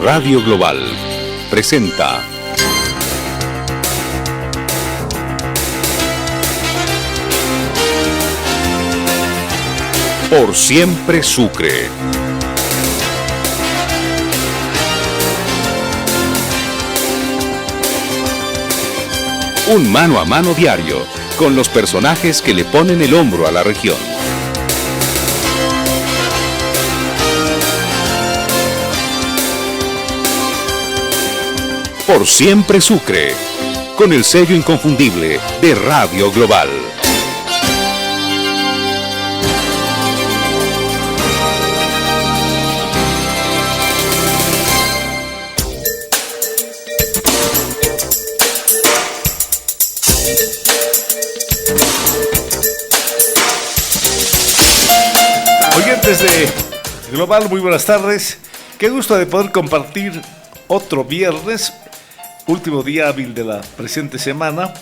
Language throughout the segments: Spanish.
Radio Global presenta Por Siempre Sucre. Un mano a mano diario con los personajes que le ponen el hombro a la región. Por Siempre Sucre, con el sello inconfundible de Radio Global. Oyentes de Global, muy buenas tardes. Qué gusto de poder compartir otro viernes, último día hábil de la presente semana.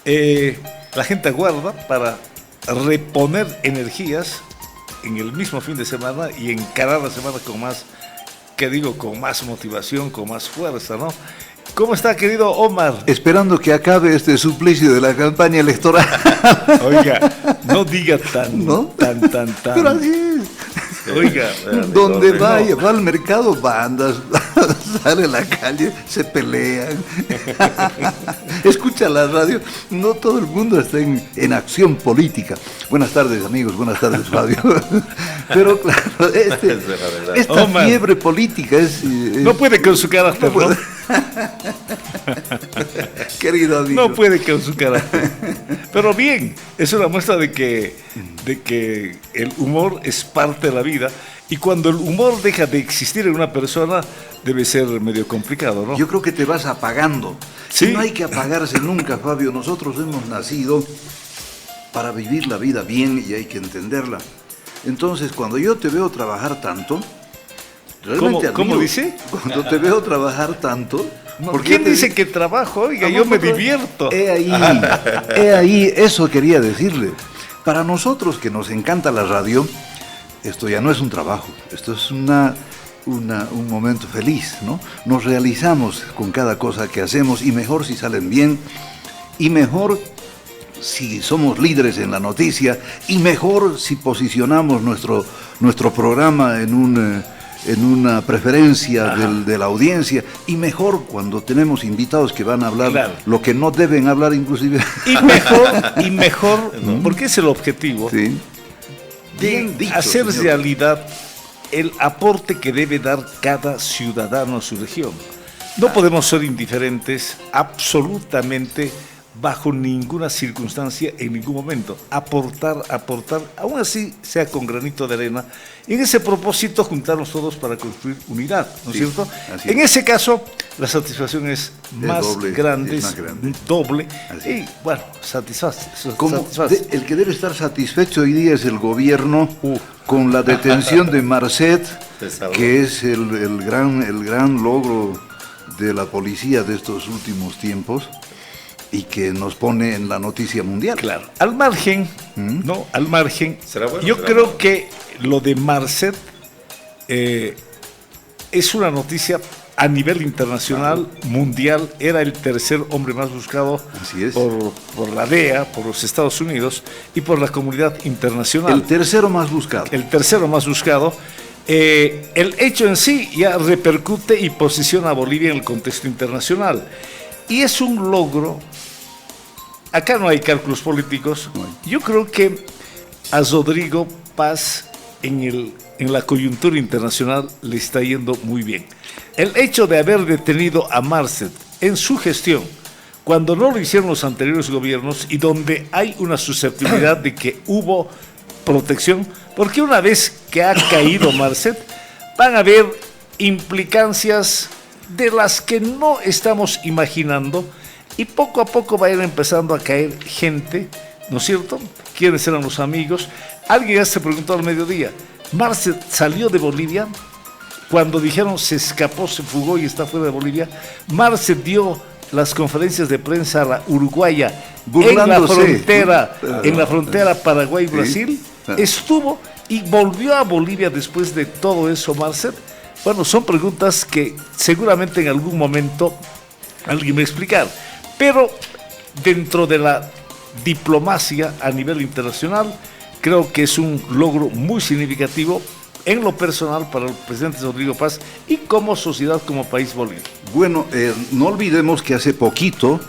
La gente aguarda para reponer energías en el mismo fin de semana y encarar la semana con más, con más motivación, con más fuerza, ¿no? ¿Cómo está, querido Omar? Esperando que acabe este suplicio de la campaña electoral. Oiga, no diga tan. Pero así es. Oiga, donde vaya, va al mercado, bandas, sale a la calle, se pelean, escucha la radio. No todo el mundo está en acción política. Buenas tardes, amigos, buenas tardes, Fabio. Pero claro, esta fiebre política es... no puede con su carácter, ¿no? Querido amigo. No puede con su carácter. Pero bien, es una muestra de que el humor es parte de la vida, y cuando el humor deja de existir en una persona debe ser medio complicado, ¿no? Yo creo que te vas apagando. ¿Sí? Y no hay que apagarse nunca, Fabio. Nosotros hemos nacido para vivir la vida bien y hay que entenderla. Entonces, cuando yo te veo trabajar tanto, realmente ¿Cómo dice? Cuando te veo trabajar tanto... ¿Por qué dice que trabajo? Oiga, yo me divierto. He ahí, eso quería decirle. Para nosotros que nos encanta la radio, esto ya no es un trabajo, esto es un momento feliz, ¿no? Nos realizamos con cada cosa que hacemos, y mejor si salen bien, y mejor si somos líderes en la noticia, y mejor si posicionamos nuestro programa en una preferencia de la audiencia, y mejor cuando tenemos invitados que van a hablar, claro, lo que no deben hablar inclusive. Y mejor, porque es el objetivo, sí, de hacer realidad el aporte que debe dar cada ciudadano a su región. No podemos ser indiferentes absolutamente, bajo ninguna circunstancia, en ningún momento. Aportar, aún así sea con granito de arena. Y en ese propósito, juntarnos todos para construir unidad, ¿no es cierto? En ese caso, la satisfacción es más grande, doble. Y bueno, satisface. El que debe estar satisfecho hoy día es el gobierno con la detención de Marcet, que es el gran logro de la policía de estos últimos tiempos, y que nos pone en la noticia mundial. Claro. Al margen, ¿no? Al margen, yo creo que lo de Marcet es una noticia a nivel internacional, mundial. Era el tercer hombre más buscado por la DEA, por los Estados Unidos y por la comunidad internacional. El tercero más buscado. El hecho en sí ya repercute y posiciona a Bolivia en el contexto internacional. Y es un logro. Acá no hay cálculos políticos. Yo creo que a Rodrigo Paz en la coyuntura internacional le está yendo muy bien. El hecho de haber detenido a Marcet en su gestión, cuando no lo hicieron los anteriores gobiernos, y donde hay una susceptibilidad de que hubo protección, porque una vez que ha caído Marcet, van a haber implicancias de las que no estamos imaginando, y poco a poco va a ir empezando a caer gente, ¿no es cierto? ¿Quiénes eran los amigos? Alguien ya se preguntó al mediodía, ¿Marcet salió de Bolivia? Cuando dijeron se escapó, se fugó y está fuera de Bolivia, Marcet dio las conferencias de prensa a la uruguaya en la frontera Paraguay-Brasil, estuvo y volvió a Bolivia después de todo eso, Marcet, Bueno, son preguntas que seguramente en algún momento alguien me va a explicar, pero dentro de la diplomacia a nivel internacional, creo que es un logro muy significativo en lo personal para el presidente Rodrigo Paz y como sociedad, como país Bolivia. Bueno, no olvidemos que hace poquito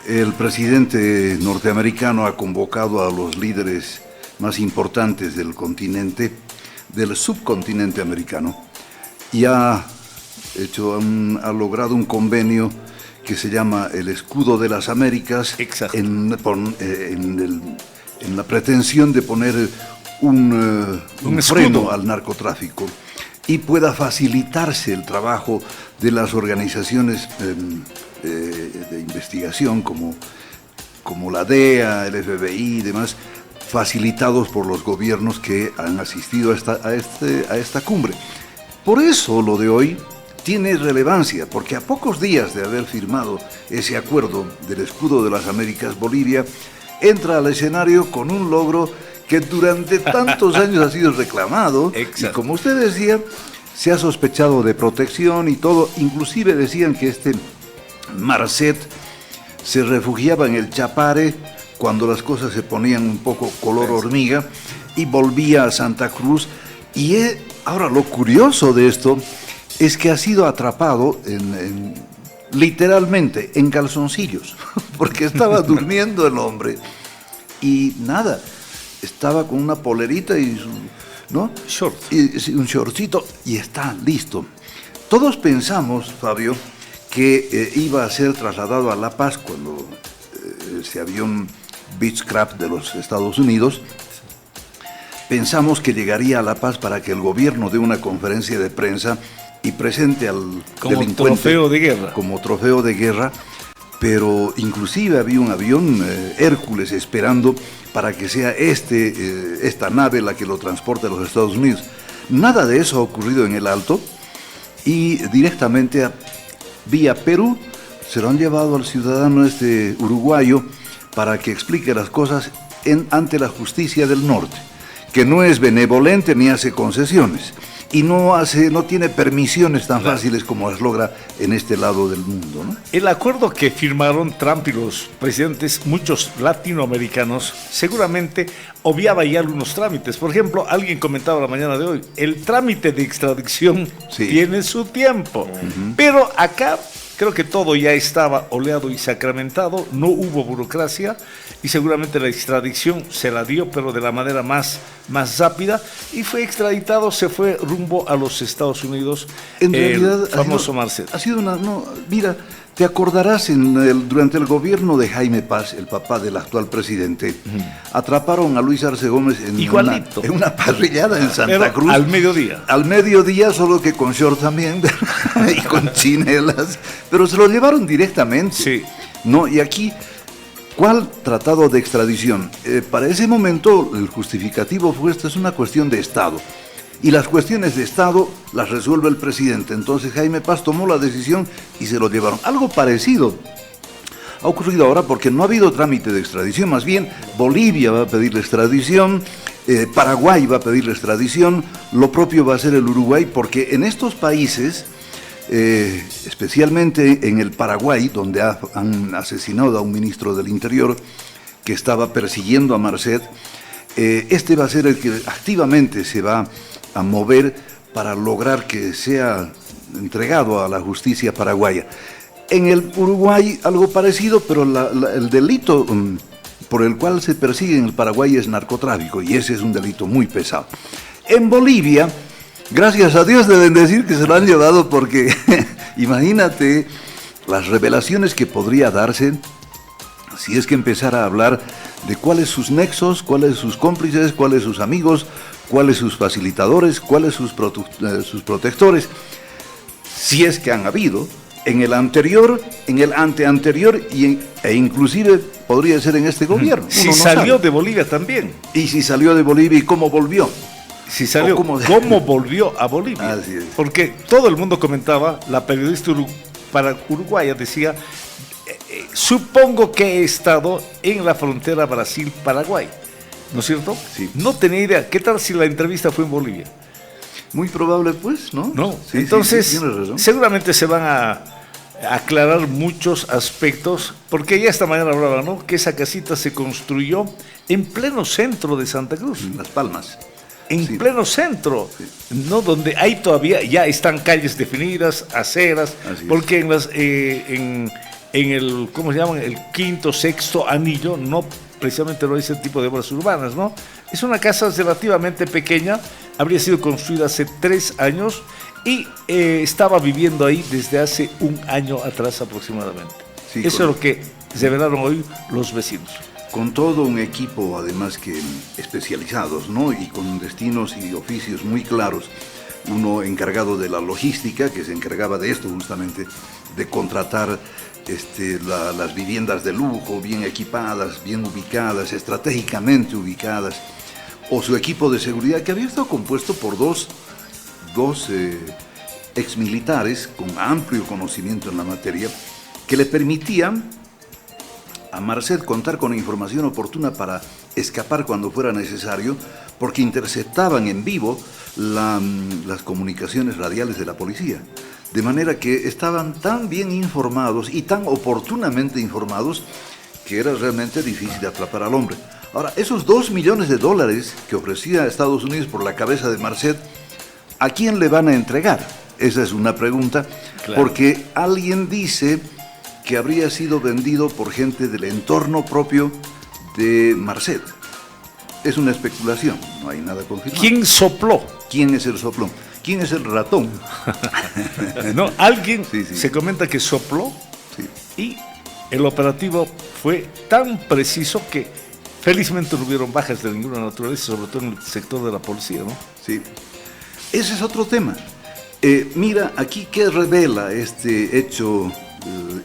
el presidente norteamericano ha convocado a los líderes más importantes del continente, del subcontinente americano, y ha logrado un convenio que se llama el Escudo de las Américas, en la pretensión de poner un freno al narcotráfico y pueda facilitarse el trabajo de las organizaciones de investigación como la DEA, el FBI y demás, facilitados por los gobiernos que han asistido a esta cumbre. Por eso lo de hoy tiene relevancia, porque a pocos días de haber firmado ese acuerdo del Escudo de las Américas, Bolivia entra al escenario con un logro que durante tantos años ha sido reclamado. Exacto. Y como usted decía, se ha sospechado de protección y todo. Inclusive decían que este Marcet se refugiaba en el Chapare cuando las cosas se ponían un poco color hormiga y volvía a Santa Cruz. Y ahora lo curioso de esto es que ha sido atrapado literalmente en calzoncillos, porque estaba durmiendo el hombre y nada, estaba con una polerita y Short. y un shortcito y está listo. Todos pensamos, Fabio, que iba a ser trasladado a La Paz cuando ese avión Beechcraft de los Estados Unidos. Pensamos que llegaría a La Paz para que el gobierno dé una conferencia de prensa y presente al delincuente trofeo de guerra. Como trofeo de guerra, pero inclusive había un avión Hércules esperando para que sea esta nave la que lo transporte a los Estados Unidos. Nada de eso ha ocurrido en el Alto y directamente vía Perú se lo han llevado al ciudadano uruguayo para que explique las cosas ante la justicia del norte, que no es benevolente ni hace concesiones y no tiene permisiones tan fáciles como las logra en este lado del mundo, ¿no? El acuerdo que firmaron Trump y los presidentes, muchos latinoamericanos, seguramente obviaba ya algunos trámites. Por ejemplo, alguien comentaba la mañana de hoy, el trámite de extradición tiene su tiempo, pero acá creo que todo ya estaba oleado y sacramentado, no hubo burocracia y seguramente la extradición se la dio, pero de la manera más rápida, y fue extraditado, se fue rumbo a los Estados Unidos, en realidad, famoso Marcet. Ha sido mira, te acordarás durante el gobierno de Jaime Paz, el papá del actual presidente, atraparon a Luis Arce Gómez en una parrillada en Santa Cruz. Al mediodía. Al mediodía, solo que con short también, y con chinelas, pero se lo llevaron directamente. Sí. No, y aquí, ¿cuál tratado de extradición? Para ese momento, el justificativo fue: esta es una cuestión de Estado. Y las cuestiones de Estado las resuelve el presidente. Entonces Jaime Paz tomó la decisión y se lo llevaron. Algo parecido ha ocurrido ahora porque no ha habido trámite de extradición. Más bien, Bolivia va a pedir la extradición, Paraguay va a pedir la extradición, lo propio va a hacer el Uruguay, porque en estos países, especialmente en el Paraguay, donde han asesinado a un ministro del Interior que estaba persiguiendo a Marcet, este va a ser el que activamente se va a mover para lograr que sea entregado a la justicia paraguaya. En el Uruguay algo parecido, pero el delito por el cual se persigue en el Paraguay es narcotráfico, y ese es un delito muy pesado. En Bolivia, gracias a Dios deben decir que se lo han llevado, porque imagínate las revelaciones que podría darse si es que empezara a hablar de cuáles sus nexos, cuáles sus cómplices, cuáles sus amigos, cuáles sus facilitadores, cuáles sus protectores, si es que han habido, en el anterior, en el anteanterior e inclusive podría ser en este gobierno. Si salió de Bolivia también. Y si salió de Bolivia y cómo volvió. Si salió, ¿cómo volvió a Bolivia? Así es. Porque todo el mundo comentaba, la periodista uruguaya decía, supongo que he estado en la frontera Brasil-Paraguay, ¿no es cierto? Sí. No tenía idea. ¿Qué tal si la entrevista fue en Bolivia? Muy probable, pues, ¿no? ¿No? Sí, Entonces, sí, tienes razón. seguramente se van a aclarar muchos aspectos, porque ya esta mañana hablaba, ¿no? Que esa casita se construyó en pleno centro de Santa Cruz. Las Palmas. En Sí. pleno centro, ¿no? Donde hay todavía, ya están calles definidas, aceras, Así es. porque en las, en el, ¿cómo se llaman? El quinto, sexto anillo, no, precisamente no hay ese tipo de obras urbanas, ¿no? Es una casa relativamente pequeña, habría sido construida hace 3 años y estaba viviendo ahí desde hace 1 año atrás aproximadamente. Sí, Eso es lo que revelaron hoy los vecinos. Con todo un equipo, además que especializados, ¿no? Y con destinos y oficios muy claros. Uno encargado de la logística, que se encargaba de esto justamente, de contratar las viviendas de lujo, bien equipadas, bien ubicadas, estratégicamente ubicadas, o su equipo de seguridad, que había estado compuesto por dos exmilitares con amplio conocimiento en la materia, que le permitían a Marcet contar con información oportuna para escapar cuando fuera necesario, porque interceptaban en vivo las comunicaciones radiales de la policía. De manera que estaban tan bien informados y tan oportunamente informados que era realmente difícil atrapar al hombre. Ahora, esos $2 millones que ofrecía Estados Unidos por la cabeza de Marcet, ¿a quién le van a entregar? Esa es una pregunta, Claro. porque alguien dice que habría sido vendido por gente del entorno propio de Marcet. Es una especulación, no hay nada confirmado. ¿Quién sopló? ¿Quién es el soplón? ¿Quién es el ratón? ¿No? Alguien Sí, sí. se comenta que sopló Sí. y el operativo fue tan preciso que felizmente no hubieron bajas de ninguna naturaleza, sobre todo en el sector de la policía, ¿no? Sí. Ese es otro tema. Mira, aquí qué revela este hecho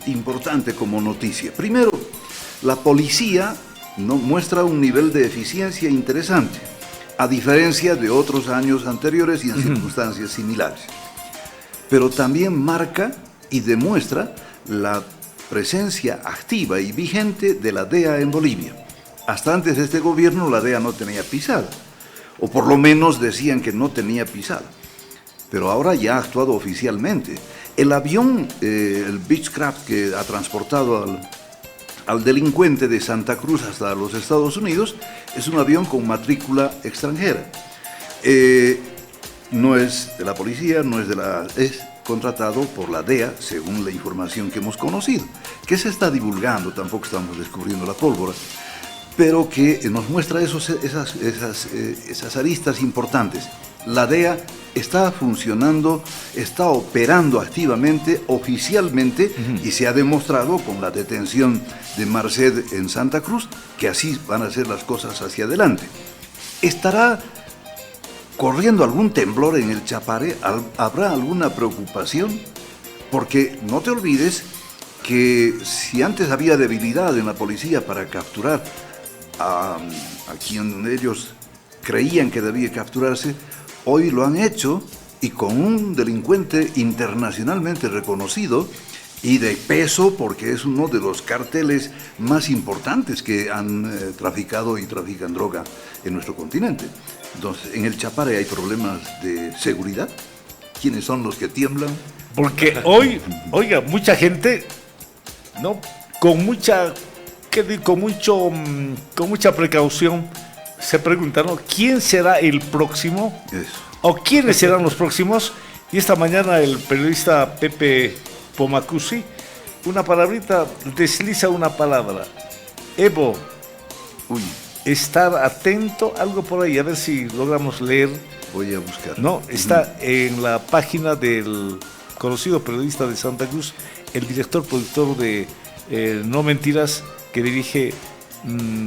importante como noticia. Primero, la policía no muestra un nivel de eficiencia interesante, a diferencia de otros años anteriores y en circunstancias similares. Pero también marca y demuestra la presencia activa y vigente de la DEA en Bolivia. Hasta antes de este gobierno la DEA no tenía pisada, o por lo menos decían que no tenía pisada, pero ahora ya ha actuado oficialmente. El avión, el Beechcraft que ha transportado al delincuente de Santa Cruz hasta los Estados Unidos, es un avión con matrícula extranjera. No es de la policía, es contratado por la DEA, según la información que hemos conocido, que se está divulgando, tampoco estamos descubriendo la pólvora, pero que nos muestra esas aristas importantes. La DEA está funcionando, está operando activamente, oficialmente, y se ha demostrado con la detención de Marcet en Santa Cruz que así van a ser las cosas hacia adelante. ¿Estará corriendo algún temblor en el Chapare? ¿Habrá alguna preocupación? Porque no te olvides que si antes había debilidad en la policía para capturar a quien ellos creían que debía capturarse, hoy lo han hecho y con un delincuente internacionalmente reconocido y de peso, porque es uno de los cárteles más importantes que han traficado y trafican droga en nuestro continente. Entonces, en el Chapare hay problemas de seguridad. ¿Quiénes son los que tiemblan? Porque hoy, oiga, mucha gente, ¿no? Con mucha precaución se pregunta, ¿no? ¿Quién será el próximo? Eso. ¿O quiénes serán los próximos? Y esta mañana el periodista Pepe Pomacusi, una palabrita, desliza una palabra. Evo, Uy, estar atento, algo por ahí, a ver si logramos leer. voy a buscar. No, está en la página del conocido periodista de Santa Cruz, el director productor de No Mentiras, que dirige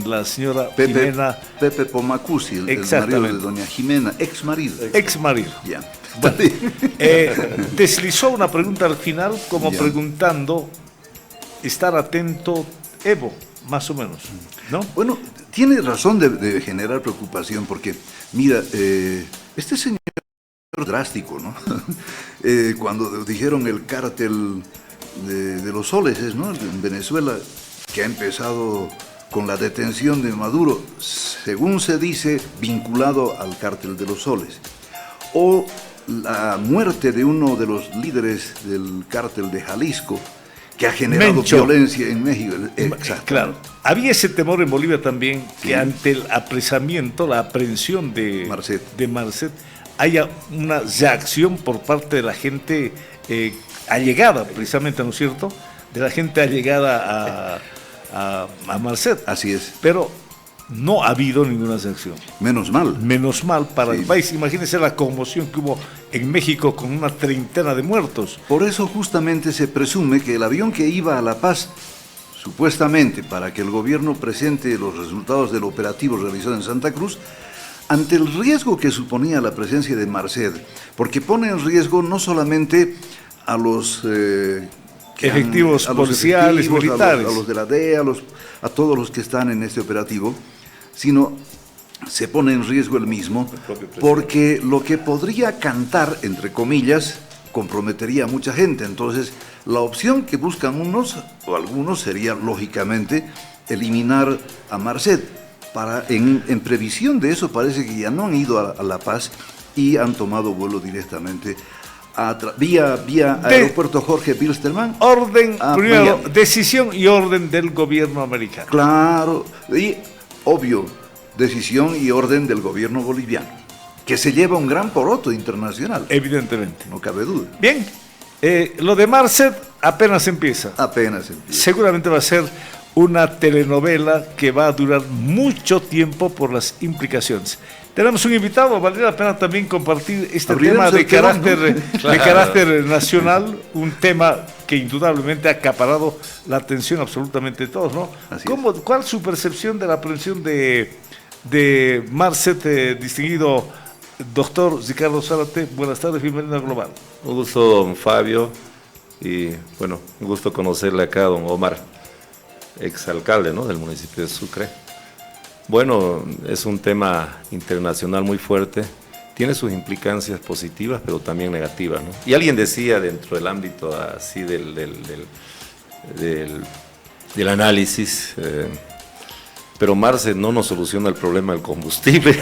la señora Jimena. Pepe Pomacusi, el marido de doña Jimena, ex marido. Ex marido. Ya. Bueno, deslizó una pregunta al final como Ya. preguntando, estar atento, Evo, más o menos, ¿no? Bueno, tiene razón de generar preocupación porque, mira, este señor drástico, ¿no? Cuando dijeron el cártel de los soles, ¿no? En Venezuela, que ha empezado con la detención de Maduro, según se dice, vinculado al cártel de los soles. O la muerte de uno de los líderes del cártel de Jalisco, que ha generado Mencho. violencia en México. Exacto. Claro, había ese temor en Bolivia también, que ante el apresamiento, la aprehensión de Marcet, haya una reacción por parte de la gente allegada, precisamente, ¿no es cierto? De la gente allegada a Marcet. Así es. Pero no ha habido ninguna reacción. Menos mal. Menos mal para el país. Imagínense la conmoción que hubo en México con una treintena de muertos. Por eso justamente se presume que el avión que iba a La Paz, supuestamente para que el gobierno presente los resultados del operativo realizado en Santa Cruz, ante el riesgo que suponía la presencia de Marcet, porque pone en riesgo no solamente a los efectivos policiales, militares, a los de la DEA, a todos los que están en este operativo, sino se pone en riesgo el mismo, porque lo que podría cantar, entre comillas, comprometería a mucha gente. Entonces, la opción que buscan unos o algunos sería, lógicamente, eliminar a Marcet. En previsión de eso, parece que ya no han ido a La Paz y han tomado vuelo directamente vía aeropuerto Jorge Bilsterman. Primero, decisión y orden del gobierno americano. Claro, y obvio, decisión y orden del gobierno boliviano, que se lleva un gran poroto internacional. Evidentemente. No cabe duda. Bien, lo de Marcet apenas empieza. Seguramente va a ser una telenovela que va a durar mucho tiempo por las implicaciones. Tenemos un invitado, valdría la pena también compartir este tema de carácter nacional, un tema que indudablemente ha acaparado la atención absolutamente de todos, ¿no? ¿Cuál es su percepción de la aprehensión de Marcet, distinguido doctor Ricardo Zárate? Buenas tardes, bienvenido a Global. Un gusto, don Fabio, y bueno, un gusto conocerle acá a don Omar, exalcalde, ¿no?, del municipio de Sucre. Bueno, es un tema internacional muy fuerte, tiene sus implicancias positivas, pero también negativas, ¿no? Y alguien decía dentro del ámbito así del análisis, pero Marcet no nos soluciona el problema del combustible,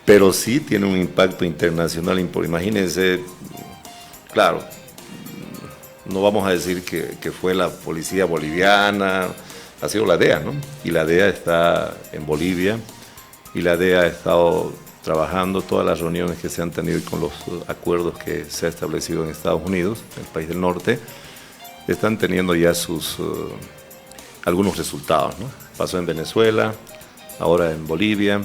pero sí tiene un impacto internacional importante. Imagínense, claro, no vamos a decir que fue la policía boliviana, ha sido la DEA, ¿no? Y la DEA está en Bolivia, y la DEA ha estado trabajando todas las reuniones que se han tenido con los acuerdos que se ha establecido en Estados Unidos, el país del norte, están teniendo ya algunos resultados, ¿no? Pasó en Venezuela, ahora en Bolivia,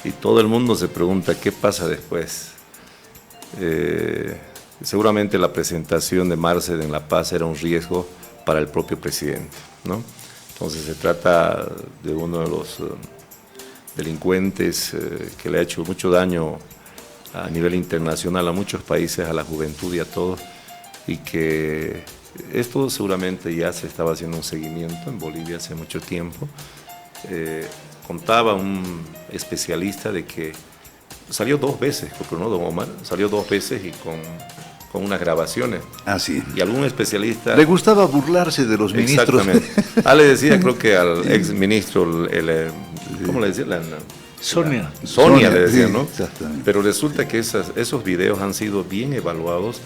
y todo el mundo se pregunta qué pasa después. Seguramente la presentación de Marcet en La Paz era un riesgo para el propio presidente, ¿no? Entonces se trata de uno de los delincuentes que le ha hecho mucho daño a nivel internacional a muchos países, a la juventud y a todos, y que esto seguramente ya se estaba haciendo un seguimiento en Bolivia hace mucho tiempo. Contaba un especialista de que salió 2 veces, ¿no, don Omar? Salió 2 veces y con unas grabaciones. Así. Y algún especialista... Le gustaba burlarse de los ministros. Exactamente. Le decía, creo que al ex ministro, ¿cómo le decía? Sonia le decía, ¿no? Exactamente. Pero resulta que esos videos han sido bien evaluados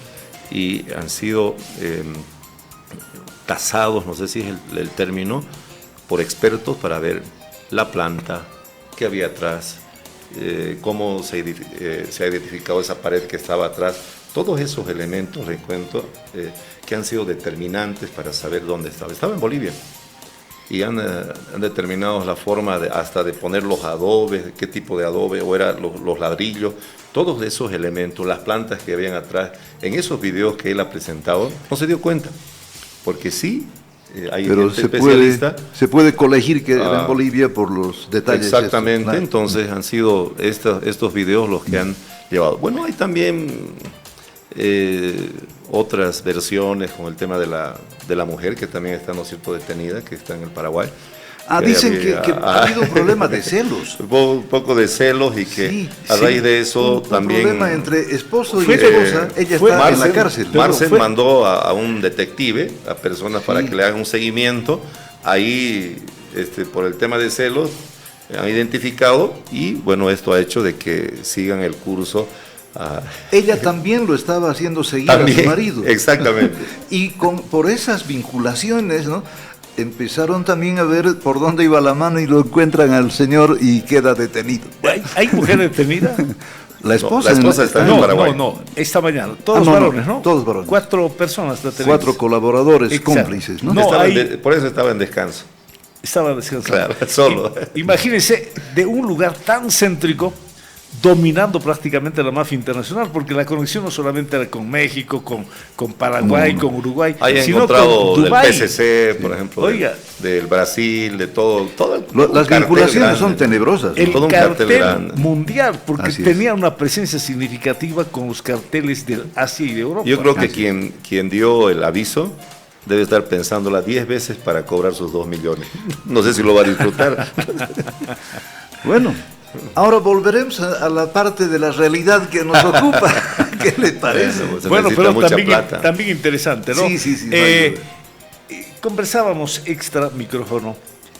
y han sido tasados, no sé si es el término, por expertos para ver la planta, qué había atrás, cómo se ha identificado esa pared que estaba atrás. Todos esos elementos, recuento, que han sido determinantes para saber dónde estaba. Estaba en Bolivia y han determinado la forma hasta de poner los adobes, qué tipo de adobe, o eran los ladrillos, todos esos elementos, las plantas que habían atrás. En esos videos que él ha presentado, no se dio cuenta, porque sí, hay pero gente especialista. Se puede colegir que era en Bolivia por los detalles. Exactamente, estos. Entonces han sido estos videos los que han llevado. Bueno, hay también... otras versiones con el tema de la mujer que también está, ¿no es cierto?, detenida, que está en el Paraguay. Dicen que ha habido un problema de celos. Un poco de celos, y que a raíz de eso también... Un problema entre esposo y esposa, ella está en la cárcel. Marcet mandó a un detective, a personas para que le hagan un seguimiento. Ahí, por el tema de celos, han identificado, y bueno, esto ha hecho de que sigan el curso Ella también lo estaba haciendo seguir a su marido. Exactamente. Y por esas vinculaciones, ¿no? Empezaron también a ver por dónde iba la mano y lo encuentran al señor y queda detenido. ¿Hay mujer detenida? La esposa, la esposa está en Paraguay. No, esta mañana. Todos varones, ¿no? Todos varones. 4 personas detenidas. 4 colaboradores, Exacto. cómplices, ¿no? No, Por eso estaba en descanso. Estaba descansando. Claro, solo. Imagínense, de un lugar tan céntrico, dominando prácticamente la mafia internacional, porque la conexión no solamente era con México, con Paraguay, con Uruguay, Hay sino encontrado con del Dubái. PCC, por ejemplo, Oiga. del Brasil, de todo Las vinculaciones son tenebrosas, ¿no? El Todo un cartel cartel grande. mundial, porque Así es. tenía una presencia significativa con los carteles de Asia y de Europa. Yo creo que quien dio el aviso debe estar pensándola 10 veces para cobrar sus 2 millones. No sé si lo va a disfrutar. Bueno, ahora volveremos a la parte de la realidad que nos ocupa. ¿Qué le parece? Se Bueno, necesita pero mucha plata. también interesante, ¿no? Sí. Conversábamos extra micrófono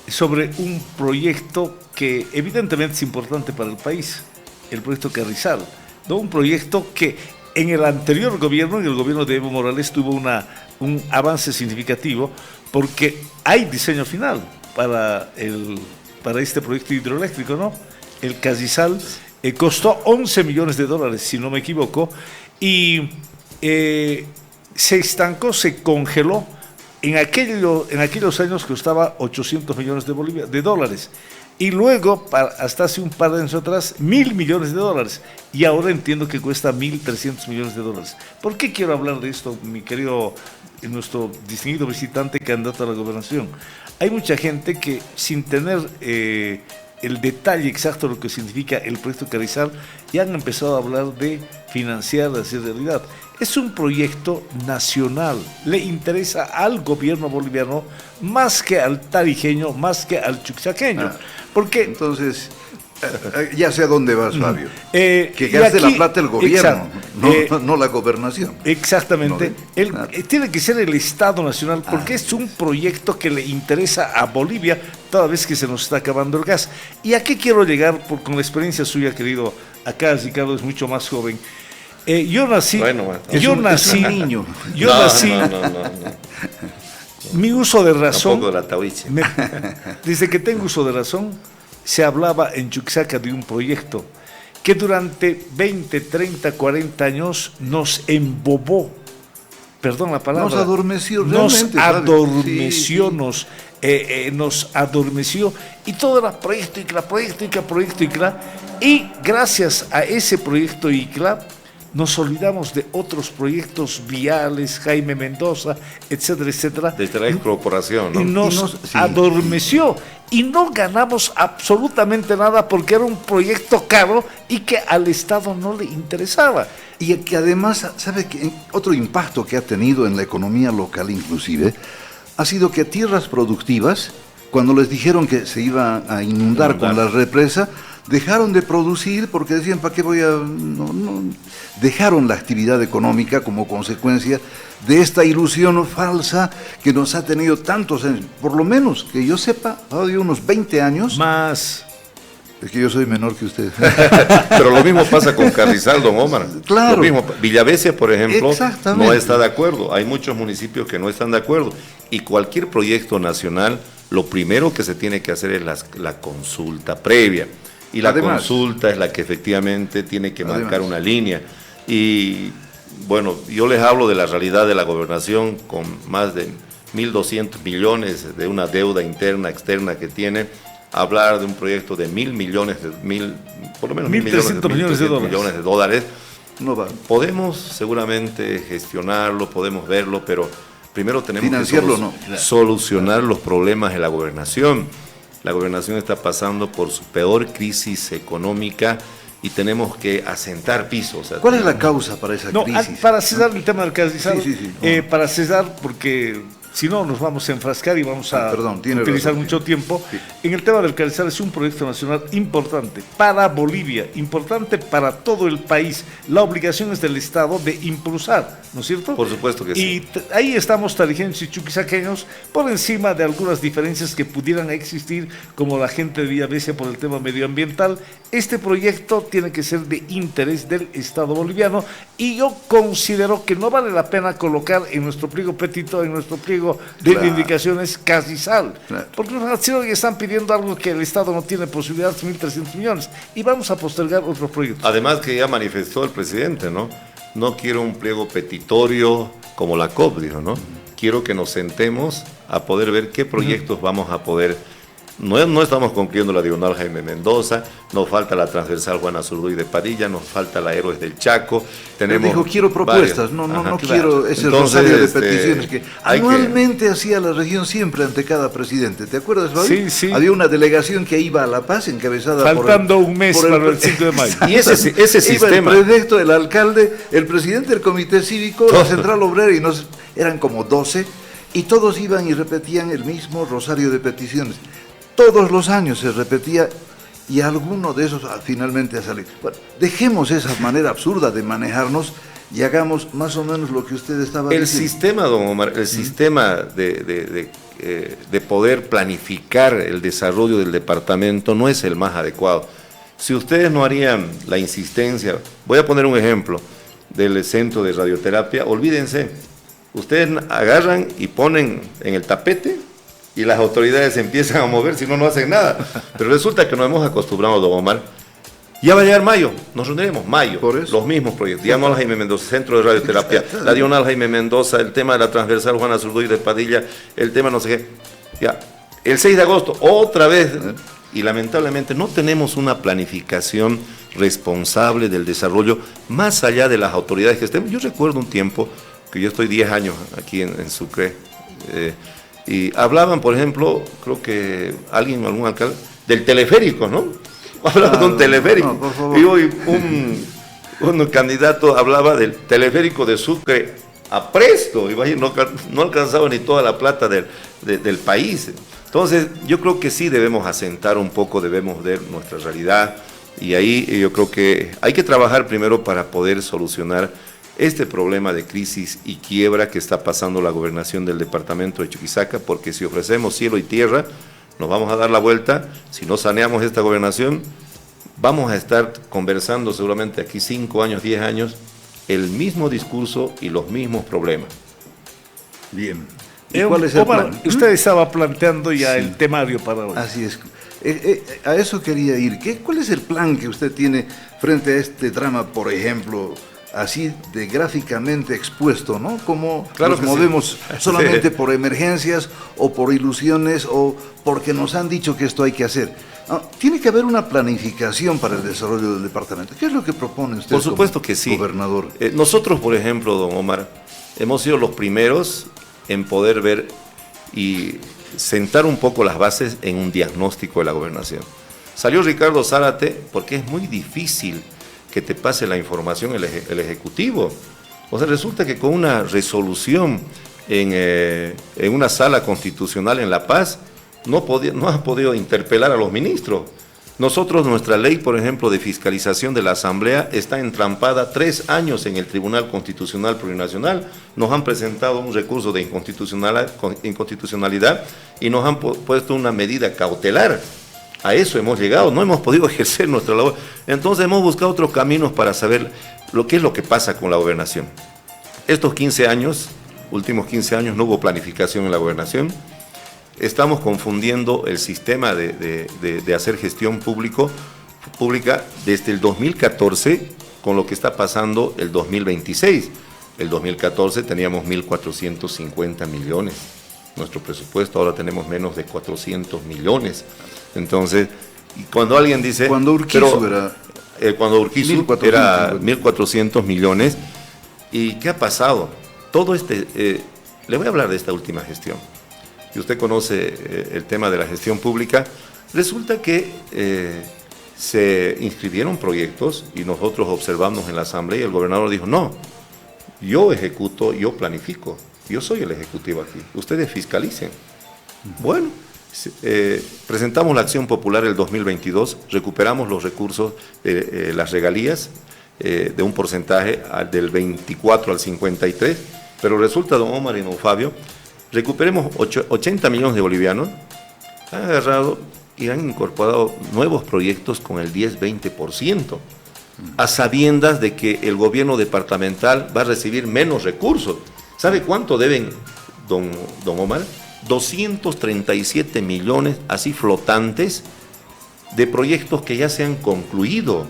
sobre un proyecto que evidentemente es importante para el país, el proyecto Carrizal, ¿no? Un proyecto que en el anterior gobierno, en el gobierno de Evo Morales, tuvo un avance significativo porque hay diseño final para este proyecto hidroeléctrico, ¿no? El Carrizal costó $11 millones, si no me equivoco, y se estancó, se congeló. En aquellos años costaba $800 millones de dólares. Y luego, hasta hace un par de años atrás, $1.000 millones. Y ahora entiendo que cuesta $1.300 millones. ¿Por qué quiero hablar de esto, mi querido, nuestro distinguido visitante candidato a la gobernación? Hay mucha gente que, sin tener el detalle exacto de lo que significa el proyecto Carrizal, ya han empezado a hablar de financiar, de hacer realidad. Es un proyecto nacional, le interesa al gobierno boliviano más que al tarijeño, más que al chuquisaqueño. Porque Entonces, ya sé a dónde vas, Fabio. Que y gaste aquí, la plata el gobierno, exacto, no la gobernación. Exactamente. Claro. Tiene que ser el Estado Nacional, porque es un proyecto que le interesa a Bolivia, toda vez que se nos está acabando el gas. ¿Y a qué quiero llegar con la experiencia suya, querido? Acá Ricardo es mucho más joven. Yo nací, es un niño. Mi uso de razón, Tampoco la tahuiche. desde que tengo uso de razón, se hablaba en Chuquisaca de un proyecto que durante 20, 30, 40 años nos embobó, perdón la palabra, Nos adormeció nos realmente. adormeció, Sí. nos adormeció, y todo era proyecto ICLA, y gracias a ese proyecto ICLA nos olvidamos de otros proyectos viales, Jaime Mendoza, etcétera, etcétera. Desde la incorporación, ¿no? Y nos adormeció. Y no ganamos absolutamente nada porque era un proyecto caro y que al Estado no le interesaba. Y que además, ¿sabe qué? Otro impacto que ha tenido en la economía local inclusive, ha sido que tierras productivas, cuando les dijeron que se iba a inundar con la represa, dejaron de producir porque decían, ¿para qué voy a...? No. Dejaron la actividad económica como consecuencia de esta ilusión falsa que nos ha tenido tantos años. Por lo menos, que yo sepa, ha habido unos 20 años. Más. Es que yo soy menor que usted. Pero lo mismo pasa con Carrizal, don Omar. Claro. Lo mismo. Villavesia, por ejemplo, Exactamente. no está de acuerdo. Hay muchos municipios que no están de acuerdo. Y cualquier proyecto nacional, lo primero que se tiene que hacer es la consulta previa. Y la consulta es la que efectivamente tiene que marcar una línea. Y bueno, yo les hablo de la realidad de la gobernación con más de 1.200 millones de una deuda interna, externa que tiene. Hablar de un proyecto de 1.000 millones, por lo menos 1.300 millones de dólares. No va. Podemos seguramente gestionarlo, podemos verlo, pero primero tenemos financiarlo, que solucionar los problemas de la gobernación. La gobernación está pasando por su peor crisis económica y tenemos que asentar pisos. O sea, ¿Cuál es la causa para esa crisis? Para cesar el tema del Carrizal, Sí. para cesar, porque Si no, nos vamos a enfrascar y vamos a tiene utilizar razón, mucho tiempo. Sí. En el tema del Carrizal es un proyecto nacional importante para Bolivia, importante para todo el país. La obligación es del Estado de impulsar, ¿no es cierto? Por supuesto que sí. Y ahí estamos tarijeños y chuquisaqueños por encima de algunas diferencias que pudieran existir, como la gente de Villavicencio por el tema medioambiental. Este proyecto tiene que ser de interés del Estado boliviano y yo considero que no vale la pena colocar en nuestro pliego petito, en nuestro pliego de reivindicaciones Carrizal, porque los nacionales están pidiendo algo que el Estado no tiene posibilidad, 1.300 millones, y vamos a postergar otros proyectos. Además que ya manifestó el presidente, ¿no? No quiero un pliego petitorio como la COP, dijo, ¿no? Quiero que nos sentemos a poder ver qué proyectos vamos a poder. No estamos concluyendo la diagonal Jaime Mendoza, nos falta la transversal Juan Azurduy de Padilla, nos falta la Héroes del Chaco. Tenemos dijo, quiero propuestas, no quiero ese rosario de peticiones que anualmente hacía la región siempre ante cada presidente. ¿Te acuerdas, Fabi? Sí. Había una delegación que iba a La Paz encabezada faltando un mes para el 5 de mayo. Y ese sistema. Iba el prefecto, el alcalde, el presidente del comité cívico, la central obrera, y eran como 12, y todos iban y repetían el mismo rosario de peticiones. Todos los años se repetía y alguno de esos finalmente ha salido. Bueno, dejemos esa manera absurda de manejarnos y hagamos más o menos lo que usted estaba diciendo. El sistema, don Omar, el sistema de poder planificar el desarrollo del departamento no es el más adecuado. Si ustedes no harían la insistencia, voy a poner un ejemplo del centro de radioterapia, olvídense, ustedes agarran y ponen en el tapete y las autoridades empiezan a mover, si no, no hacen nada. Pero resulta que nos hemos acostumbrado, don Omar. Ya va a llegar mayo, nos reuniremos mayo, por eso. Los mismos proyectos. Diagonal Jaime Mendoza, Centro de Radioterapia, la Diagonal Jaime Mendoza, el tema de la transversal Juan Azurduy de Padilla, el tema no sé qué. Ya, el 6 de agosto, otra vez. Y lamentablemente no tenemos una planificación responsable del desarrollo, más allá de las autoridades que estén. Yo recuerdo un tiempo, que yo estoy 10 años aquí en Sucre, y hablaban, por ejemplo, creo que algún alcalde, del teleférico, ¿no? Hablaban de un teleférico. No, por favor. Y hoy un candidato hablaba del teleférico de Sucre a Presto, y no alcanzaba ni toda la plata del país. Entonces, yo creo que sí debemos asentar un poco, debemos ver nuestra realidad, y ahí yo creo que hay que trabajar primero para poder solucionar este problema de crisis y quiebra que está pasando la gobernación del departamento de Chuquisaca, porque si ofrecemos cielo y tierra, nos vamos a dar la vuelta. Si no saneamos esta gobernación, vamos a estar conversando seguramente aquí 5 años, 10 años, el mismo discurso y los mismos problemas. Bien. ¿Y cuál es el Omar, plan? usted estaba planteando ya el temario para hoy. Así es. A eso quería ir. ¿Cuál es el plan que usted tiene frente a este drama, por ejemplo, así de gráficamente expuesto, ¿no? Como Claro nos que movemos sí. solamente por emergencias o por ilusiones o porque nos han dicho que esto hay que hacer. No, tiene que haber una planificación para el desarrollo del departamento. ¿Qué es lo que propone usted Por supuesto como que sí. gobernador? Nosotros, por ejemplo, don Omar, hemos sido los primeros en poder ver y sentar un poco las bases en un diagnóstico de la gobernación. Salió Ricardo Zárate porque es muy difícil que te pase la información el Ejecutivo. O sea, resulta que con una resolución en una sala constitucional en La Paz, no ha podido interpelar a los ministros. Nosotros, nuestra ley, por ejemplo, de fiscalización de la Asamblea está entrampada 3 años en el Tribunal Constitucional Plurinacional. Nos han presentado un recurso de inconstitucionalidad y nos han puesto una medida cautelar. A eso hemos llegado, no hemos podido ejercer nuestra labor. Entonces hemos buscado otros caminos para saber qué es lo que pasa con la gobernación. Estos 15 años, últimos 15 años, no hubo planificación en la gobernación. Estamos confundiendo el sistema de hacer gestión pública desde el 2014 con lo que está pasando el 2026. El 2014 teníamos 1.450 millones. Nuestro presupuesto ahora tenemos menos de 400 millones. Entonces, cuando alguien dice... Cuando Urquizu era 1.400 millones. ¿Y qué ha pasado? Le voy a hablar de esta última gestión. Y usted conoce el tema de la gestión pública. Resulta que se inscribieron proyectos y nosotros observamos en la Asamblea y el gobernador dijo, no, yo ejecuto, yo planifico. Yo soy el ejecutivo aquí, ustedes fiscalicen. Bueno, presentamos la acción popular el 2022, recuperamos los recursos de las regalías de un porcentaje del 24 al 53, pero resulta, don Omar y don Fabio, recuperemos 80 millones de bolivianos, han agarrado y han incorporado nuevos proyectos con el 10-20%, a sabiendas de que el gobierno departamental va a recibir menos recursos. ¿Sabe cuánto deben, don Omar? 237 millones así flotantes de proyectos que ya se han concluido,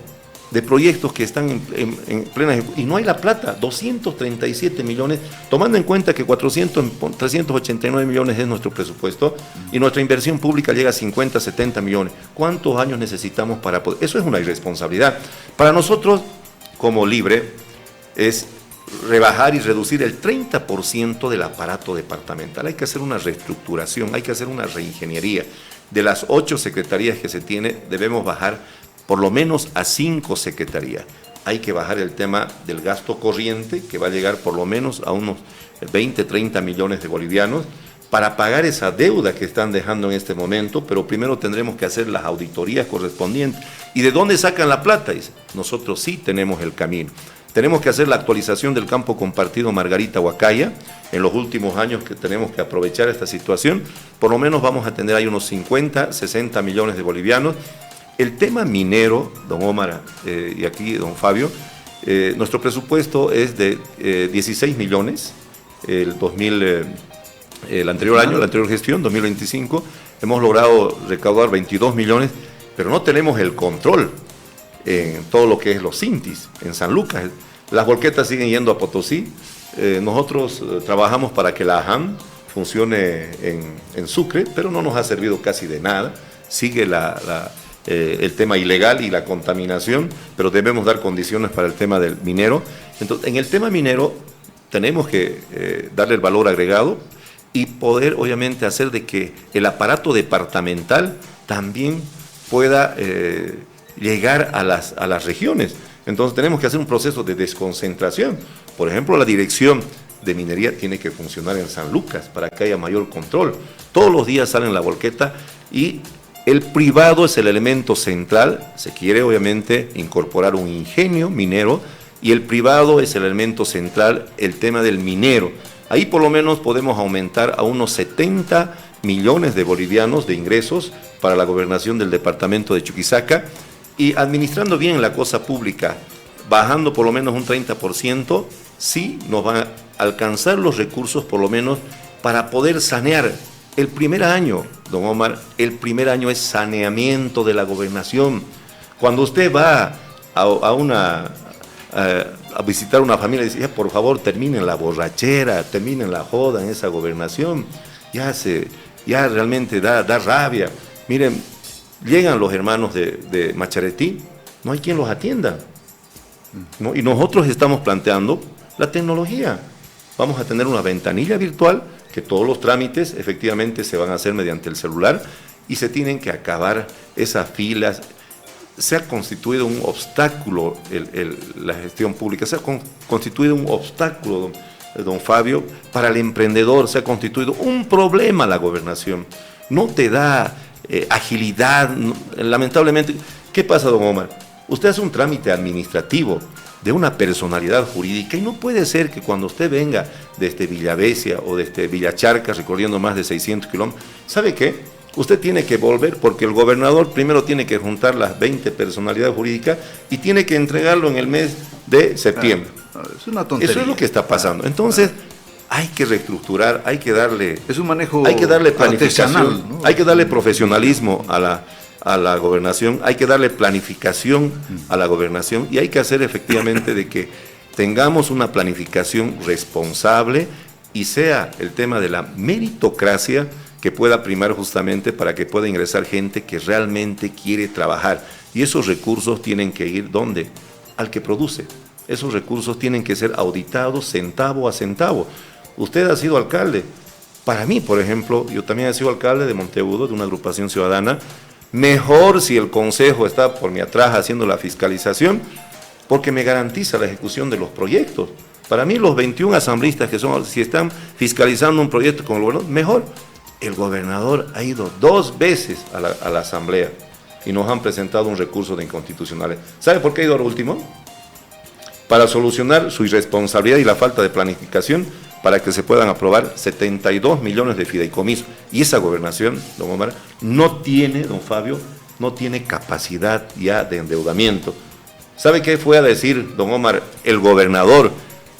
de proyectos que están en plena ejecución, y no hay la plata. 237 millones, tomando en cuenta que 389 millones es nuestro presupuesto y nuestra inversión pública llega a 50, 70 millones. ¿Cuántos años necesitamos para poder? Eso es una irresponsabilidad. Para nosotros, como Libre, es rebajar y reducir el 30% del aparato departamental. Hay que hacer una reestructuración, hay que hacer una reingeniería. De las 8 secretarías que se tiene, debemos bajar por lo menos a 5 secretarías. Hay que bajar el tema del gasto corriente, que va a llegar por lo menos a unos 20, 30 millones de bolivianos, para pagar esa deuda que están dejando en este momento, pero primero tendremos que hacer las auditorías correspondientes. ¿Y de dónde sacan la plata? Dice, nosotros sí tenemos el camino. Tenemos que hacer la actualización del campo compartido Margarita Huacaya. En los últimos años que tenemos que aprovechar esta situación, por lo menos vamos a tener ahí unos 50, 60 millones de bolivianos. El tema minero, don Omar y aquí don Fabio, nuestro presupuesto es de 16 millones, el anterior año, la anterior gestión, 2025, hemos logrado recaudar 22 millones, pero no tenemos el control en todo lo que es los Cintis, en San Lucas. Las volquetas siguen yendo a Potosí. Nosotros trabajamos para que la AJAM funcione en Sucre, pero no nos ha servido casi de nada. Sigue el tema ilegal y la contaminación, pero debemos dar condiciones para el tema del minero. Entonces, en el tema minero tenemos que darle el valor agregado y poder, obviamente, hacer de que el aparato departamental también pueda llegar a las regiones. Entonces tenemos que hacer un proceso de desconcentración. Por ejemplo, la dirección de minería tiene que funcionar en San Lucas para que haya mayor control. Todos los días salen la volqueta y el privado es el elemento central. Se quiere obviamente incorporar un ingenio minero y el privado es el elemento central, el tema del minero. Ahí por lo menos podemos aumentar a unos 70 millones de bolivianos de ingresos para la gobernación del departamento de Chuquisaca. Y administrando bien la cosa pública, bajando por lo menos un 30%, sí nos van a alcanzar los recursos por lo menos para poder sanear. El primer año, don Omar, el primer año es saneamiento de la gobernación. Cuando usted va a visitar una familia y dice, por favor terminen la borrachera, terminen la joda en esa gobernación, ya realmente da rabia. Miren, llegan los hermanos de Macharetí, no hay quien los atienda, ¿no? Y nosotros estamos planteando la tecnología. Vamos a tener una ventanilla virtual que todos los trámites efectivamente se van a hacer mediante el celular y se tienen que acabar esas filas. Se ha constituido un obstáculo la gestión pública, se ha constituido un obstáculo, don Fabio, para el emprendedor, se ha constituido un problema la gobernación. No te da agilidad, lamentablemente. ¿Qué pasa, don Omar? Usted hace un trámite administrativo de una personalidad jurídica y no puede ser que cuando usted venga desde Villavesia o desde Villacharca, recorriendo más de 600 kilómetros, ¿sabe qué? Usted tiene que volver porque el gobernador primero tiene que juntar las 20 personalidades jurídicas y tiene que entregarlo en el mes de septiembre. Es una tontería. Eso es lo que está pasando. Entonces, hay que reestructurar, hay que darle... Es un manejo hay que darle planificación, ¿no? Hay que darle profesionalismo a la gobernación, hay que darle planificación a la gobernación y hay que hacer efectivamente de que tengamos una planificación responsable y sea el tema de la meritocracia que pueda primar justamente para que pueda ingresar gente que realmente quiere trabajar. Y esos recursos tienen que ir, ¿dónde? Al que produce. Esos recursos tienen que ser auditados centavo a centavo. Usted ha sido alcalde. Para mí, por ejemplo, yo también he sido alcalde de Monteagudo, de una agrupación ciudadana. Mejor si el consejo está por mi atrás haciendo la fiscalización, porque me garantiza la ejecución de los proyectos. Para mí los 21 asambleístas que son, si están fiscalizando un proyecto con el gobernador, mejor. El gobernador ha ido 2 veces a la asamblea y nos han presentado un recurso de inconstitucionalidad. ¿Sabe por qué ha ido al último? Para solucionar su irresponsabilidad y la falta de planificación para que se puedan aprobar 72 millones de fideicomisos. Y esa gobernación, don Omar, no tiene, don Fabio, no tiene capacidad ya de endeudamiento. ¿Sabe qué fue a decir, don Omar, el gobernador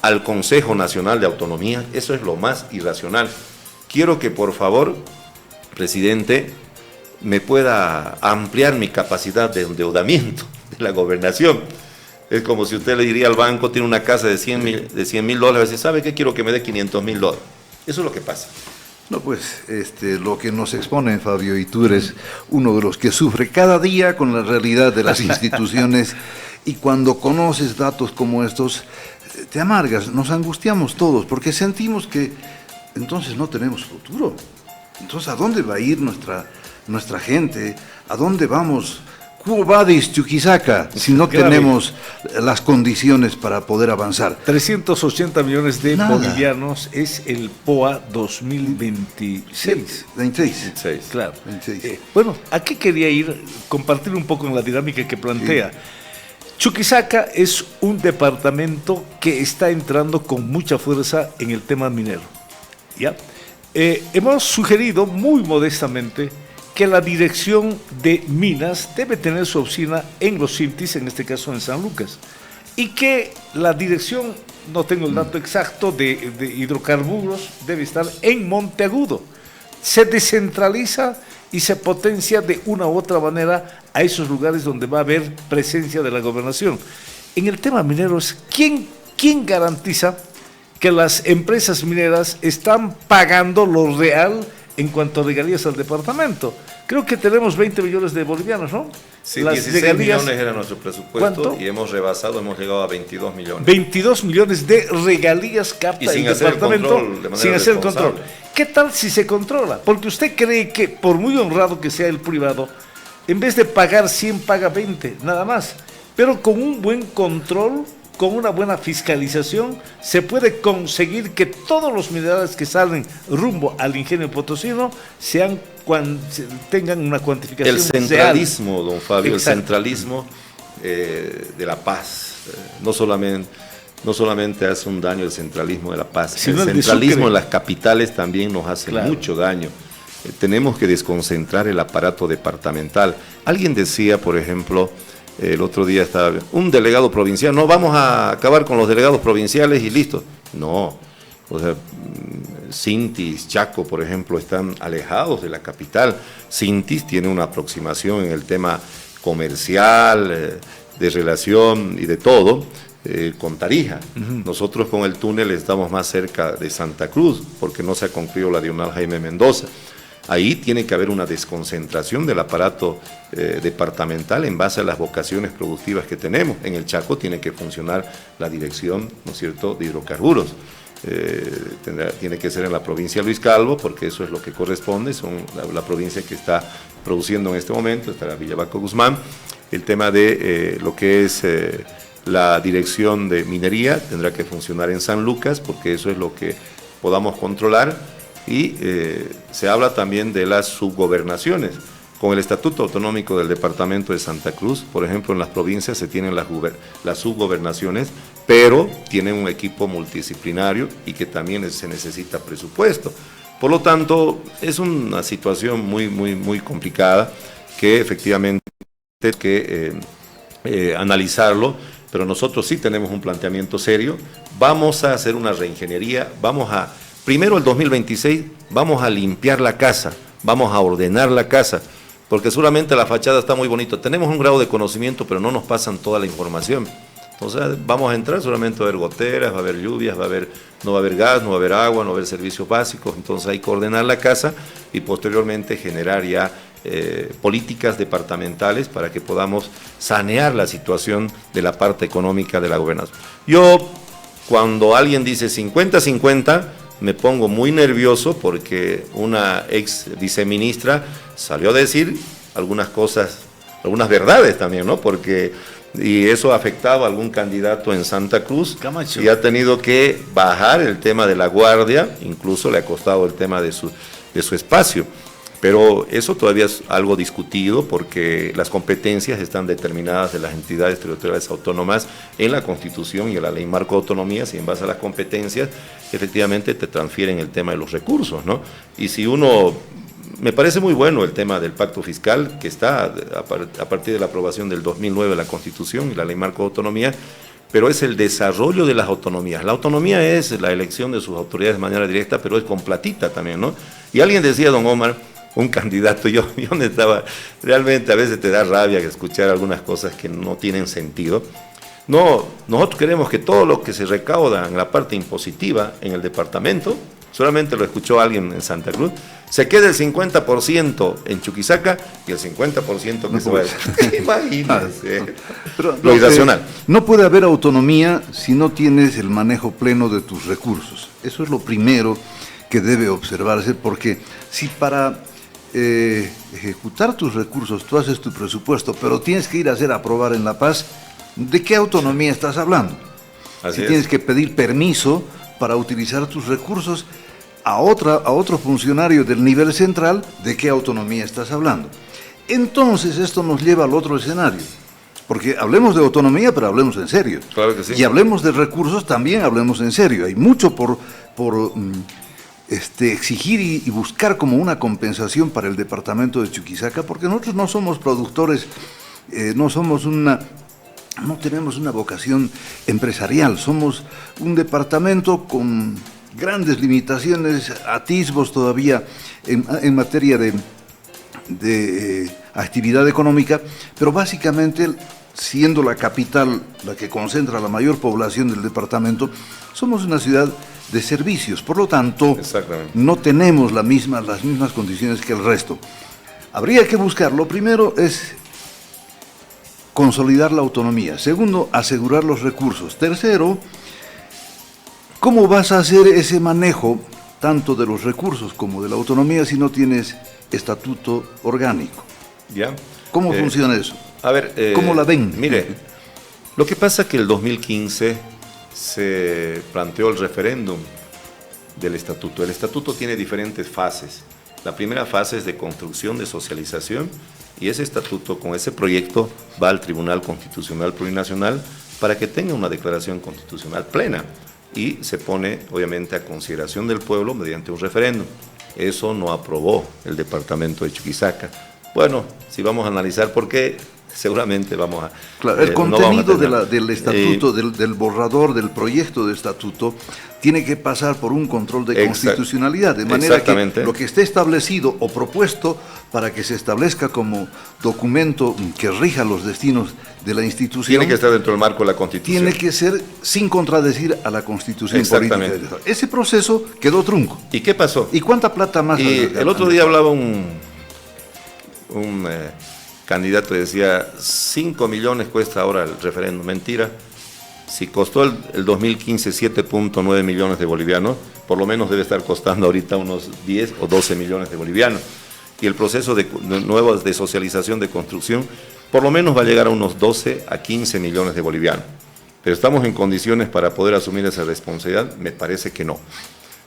al Consejo Nacional de Autonomía? Eso es lo más irracional. Quiero que, por favor, presidente, me pueda ampliar mi capacidad de endeudamiento de la gobernación. Es como si usted le diría al banco, tiene una casa de 100 mil dólares, y ¿sabe qué? Quiero que me dé 500 mil dólares. Eso es lo que pasa. No, pues lo que nos expone Fabio, y tú eres uno de los que sufre cada día con la realidad de las instituciones, y cuando conoces datos como estos, te amargas, nos angustiamos todos, porque sentimos que entonces no tenemos futuro. Entonces, ¿a dónde va a ir nuestra gente? ¿A dónde vamos? ¿Cómo va de Chuquisaca si no tenemos las condiciones para poder avanzar? 380 millones de Nada. bolivianos es el POA 2026. 26. Claro. 26. Bueno, ¿a qué quería ir? Compartir un poco en la dinámica que plantea. Sí. Chuquisaca es un departamento que está entrando con mucha fuerza en el tema minero. ¿Ya? Hemos sugerido muy modestamente que la dirección de minas debe tener su oficina en los Cintis, en este caso en San Lucas, y que la dirección, no tengo el dato exacto, de hidrocarburos debe estar en Monteagudo. Se descentraliza y se potencia de una u otra manera a esos lugares donde va a haber presencia de la gobernación. En el tema mineros, ¿quién garantiza que las empresas mineras están pagando lo real en cuanto a regalías al departamento? Creo que tenemos 20 millones de bolivianos, ¿no? Sí, las 16 regalías, millones era nuestro presupuesto. ¿cuánto? Y hemos llegado a 22 millones. 22 millones de regalías capta el departamento sin hacer el control. ¿Qué tal si se controla? Porque usted cree que, por muy honrado que sea el privado, en vez de pagar 100, paga 20, nada más. Pero con un buen control, con una buena fiscalización, se puede conseguir que todos los minerales que salen rumbo al ingenio potosino tengan una cuantificación real. El centralismo, real. Don Fabio, Exacto. El centralismo de la paz, no solamente hace un daño el centralismo de la paz, Sino el centralismo en las capitales también nos hace mucho daño. Tenemos que desconcentrar el aparato departamental. Alguien decía, por ejemplo, el otro día estaba un delegado provincial, no vamos a acabar con los delegados provinciales y listo. No, o sea, Cintis, Chaco, por ejemplo, están alejados de la capital. Cintis tiene una aproximación en el tema comercial, de relación y de todo, con Tarija. Nosotros con el túnel estamos más cerca de Santa Cruz, porque no se ha concluido la diagonal Jaime Mendoza. Ahí tiene que haber una desconcentración del aparato departamental en base a las vocaciones productivas que tenemos. En el Chaco tiene que funcionar la dirección, ¿no es cierto?, de hidrocarburos. Tiene que ser en la provincia de Luis Calvo, porque eso es lo que corresponde, son la provincia que está produciendo en este momento, está la Villabaco Guzmán. El tema de lo que es la dirección de minería tendrá que funcionar en San Lucas, porque eso es lo que podamos controlar. Y se habla también de las subgobernaciones. Con el Estatuto Autonómico del Departamento de Santa Cruz, por ejemplo, en las provincias se tienen las subgobernaciones, pero tienen un equipo multidisciplinario y que también se necesita presupuesto. Por lo tanto, es una situación muy complicada que efectivamente hay que analizarlo, pero nosotros sí tenemos un planteamiento serio. Vamos a hacer una reingeniería, primero el 2026 vamos a limpiar la casa, vamos a ordenar la casa, porque seguramente la fachada está muy bonita. Tenemos un grado de conocimiento, pero no nos pasan toda la información. Entonces vamos a entrar, seguramente va a haber goteras, va a haber lluvias, no va a haber gas, no va a haber agua, no va a haber servicios básicos. Entonces hay que ordenar la casa y posteriormente generar ya políticas departamentales para que podamos sanear la situación de la parte económica de la gobernación. Yo, cuando alguien dice 50-50, me pongo muy nervioso porque una ex viceministra salió a decir algunas cosas algunas verdades también, ¿no? Porque, y eso ha afectado a algún candidato en Santa Cruz, Camacho. y ha tenido que bajar el tema de la guardia, incluso le ha costado el tema de su espacio. Pero eso todavía es algo discutido porque las competencias están determinadas de las entidades territoriales autónomas en la Constitución y en la Ley Marco de Autonomías, y en base a las competencias efectivamente te transfieren el tema de los recursos, ¿no? Y si uno, me parece muy bueno el tema del pacto fiscal que está a partir de la aprobación del 2009 de la Constitución y la Ley Marco de Autonomía, pero es el desarrollo de las autonomías. La autonomía es la elección de sus autoridades de manera directa, pero es con platita también, ¿no? Y alguien decía, don Omar, un candidato, yo donde estaba, realmente a veces te da rabia escuchar algunas cosas que no tienen sentido. No, nosotros queremos que todo lo que se recauda en la parte impositiva en el departamento, solamente lo escuchó alguien en Santa Cruz, se quede el 50% en Chuquisaca y el 50% que se vaya. Imagínense. Pero, lo irracional. No puede haber autonomía si no tienes el manejo pleno de tus recursos. Eso es lo primero que debe observarse, porque si para ejecutar tus recursos tú haces tu presupuesto, pero tienes que ir a hacer aprobar en La Paz, ¿de qué autonomía estás hablando? Así si es. tienes que pedir permiso para utilizar tus recursos a otro funcionario del nivel central, ¿de qué autonomía estás hablando? Entonces esto nos lleva al otro escenario, porque hablemos de autonomía, pero hablemos en serio. Claro que sí. Y hablemos de recursos, también hablemos en serio. Hay mucho por exigir y buscar como una compensación para el departamento de Chuquisaca, porque nosotros no somos productores, no tenemos una vocación empresarial, somos un departamento con grandes limitaciones, atisbos todavía en materia de actividad económica, pero básicamente, siendo la capital la que concentra la mayor población del departamento, somos una ciudad de servicios, por lo tanto, no tenemos las mismas condiciones que el resto. Habría que buscar, lo primero es consolidar la autonomía, segundo, asegurar los recursos, tercero, ¿cómo vas a hacer ese manejo tanto de los recursos como de la autonomía si no tienes estatuto orgánico? ¿Ya? ¿Cómo funciona eso? A ver, ¿cómo la ven? Mire, lo que pasa es que el 2015 se planteó el referéndum del estatuto. El estatuto tiene diferentes fases. La primera fase es de construcción, de socialización, y ese estatuto, con ese proyecto, va al Tribunal Constitucional Plurinacional para que tenga una declaración constitucional plena, y se pone, obviamente, a consideración del pueblo mediante un referéndum. Eso no aprobó el departamento de Chuquisaca. Bueno, si vamos a analizar por qué, seguramente vamos a... Claro, el contenido del estatuto, del borrador del proyecto de estatuto, tiene que pasar por un control de constitucionalidad, de manera que lo que esté establecido o propuesto para que se establezca como documento que rija los destinos de la institución, tiene que estar dentro del marco de la Constitución. Tiene que ser sin contradecir a la Constitución política. Ese proceso quedó trunco. ¿Y qué pasó? ¿Y cuánta plata más? Y el otro día hablaba un candidato, decía, 5 millones cuesta ahora el referéndum. Mentira. Si costó el 2015 7.9 millones de bolivianos, por lo menos debe estar costando ahorita unos 10 o 12 millones de bolivianos. Y el proceso de socialización, de construcción, por lo menos va a llegar a unos 12 a 15 millones de bolivianos. Pero ¿estamos en condiciones para poder asumir esa responsabilidad? Me parece que no.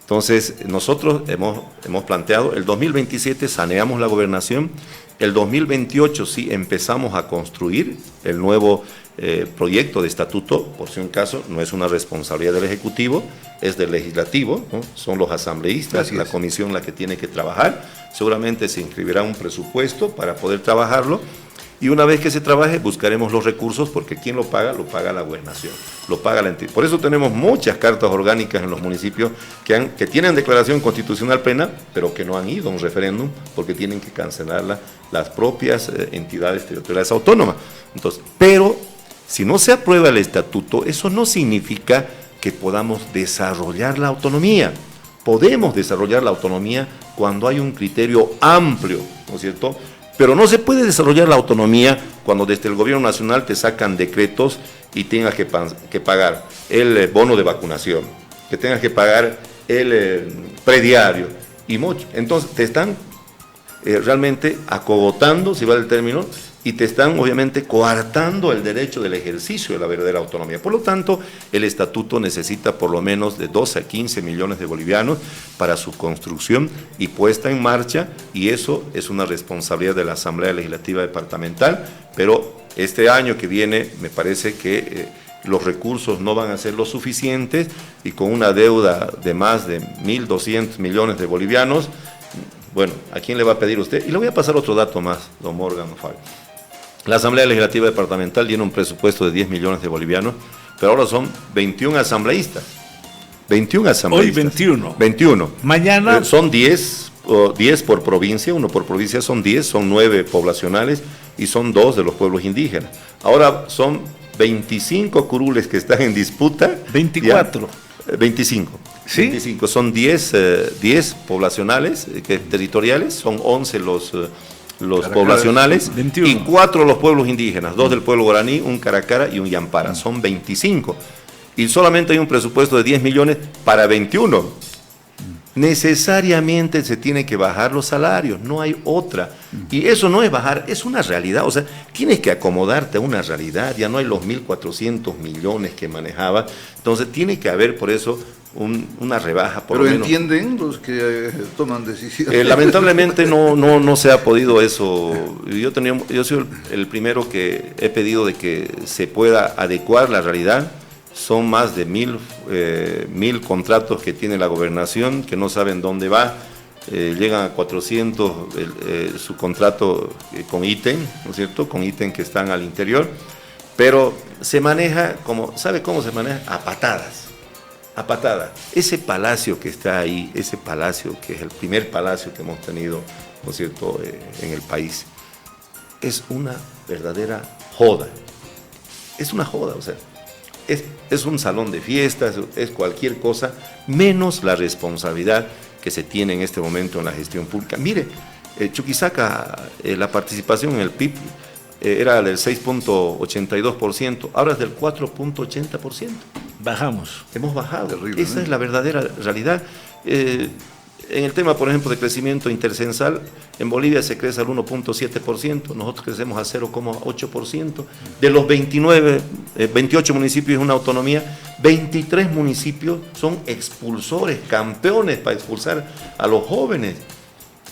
Entonces, nosotros hemos planteado, el 2027 saneamos la gobernación, el 2028 sí empezamos a construir el nuevo proyecto de estatuto. Por si un caso, no es una responsabilidad del Ejecutivo, es del Legislativo, ¿no? Son los asambleístas, la comisión la que tiene que trabajar. Seguramente se inscribirá un presupuesto para poder trabajarlo, y una vez que se trabaje buscaremos los recursos, porque ¿quién lo paga? Lo paga la gobernación, lo paga la entidad. Por eso tenemos muchas cartas orgánicas en los municipios que tienen declaración constitucional plena, pero que no han ido a un referéndum porque tienen que cancelarla las propias entidades territoriales autónomas. Entonces, pero si no se aprueba el estatuto, eso no significa que podamos desarrollar la autonomía. Podemos desarrollar la autonomía cuando hay un criterio amplio, ¿no es cierto? Pero no se puede desarrollar la autonomía cuando desde el gobierno nacional te sacan decretos y tengas que pagar el bono de vacunación, que tengas que pagar el prediario y mucho. Entonces te están realmente acogotando, si vale el término, y te están obviamente coartando el derecho del ejercicio de la verdadera autonomía. Por lo tanto, el estatuto necesita por lo menos de 12 a 15 millones de bolivianos para su construcción y puesta en marcha, y eso es una responsabilidad de la Asamblea Legislativa Departamental, pero este año que viene me parece que los recursos no van a ser lo suficientes, y con una deuda de más de 1.200 millones de bolivianos, bueno, ¿a quién le va a pedir usted? Y le voy a pasar otro dato más, don Morgan. La Asamblea Legislativa Departamental tiene un presupuesto de 10 millones de bolivianos, pero ahora son 21 asambleístas. 21 asambleístas. Hoy 21. 21. Mañana son 10 por provincia, uno por provincia son 10, son 9 poblacionales y son 2 de los pueblos indígenas. Ahora son 25 curules que están en disputa. 24. 25. ¿Sí? 25. Son 10 poblacionales, territoriales, son 11 los poblacionales, 21. y 4 los pueblos indígenas, 2 del pueblo guaraní, un caracara y un yampara, son 25. Y solamente hay un presupuesto de 10 millones para 21. Necesariamente se tiene que bajar los salarios, no hay otra. Y eso no es bajar, es una realidad. O sea, tienes que acomodarte a una realidad, ya no hay los 1.400 millones que manejaba. Entonces tiene que haber por eso una rebaja por lo menos. Pero entienden los que toman decisiones. Lamentablemente no se ha podido eso. Yo soy el primero que he pedido de que se pueda adecuar la realidad. Son más de 1.000 contratos que tiene la gobernación, que no saben dónde va. Llegan a 400 su contrato con ítem, ¿no es cierto? Con ítem que están al interior, pero se maneja ¿sabe cómo se maneja? A patadas. Ese palacio que está ahí, ese palacio que es el primer palacio que hemos tenido, ¿no es cierto?, en el país, es una verdadera joda. Es una joda, o sea, es un salón de fiestas, es cualquier cosa, menos la responsabilidad que se tiene en este momento en la gestión pública. Mire, Chuquisaca, la participación en el PIB era del 6.82%, ahora es del 4.80%. bajamos. Hemos bajado. Terrible, Esa ¿no? es la verdadera realidad. En el tema, por ejemplo, de crecimiento intercensal, en Bolivia se crece al 1.7%, nosotros crecemos a 0.8%. De los 28 municipios de una autonomía, 23 municipios son expulsores, campeones para expulsar a los jóvenes.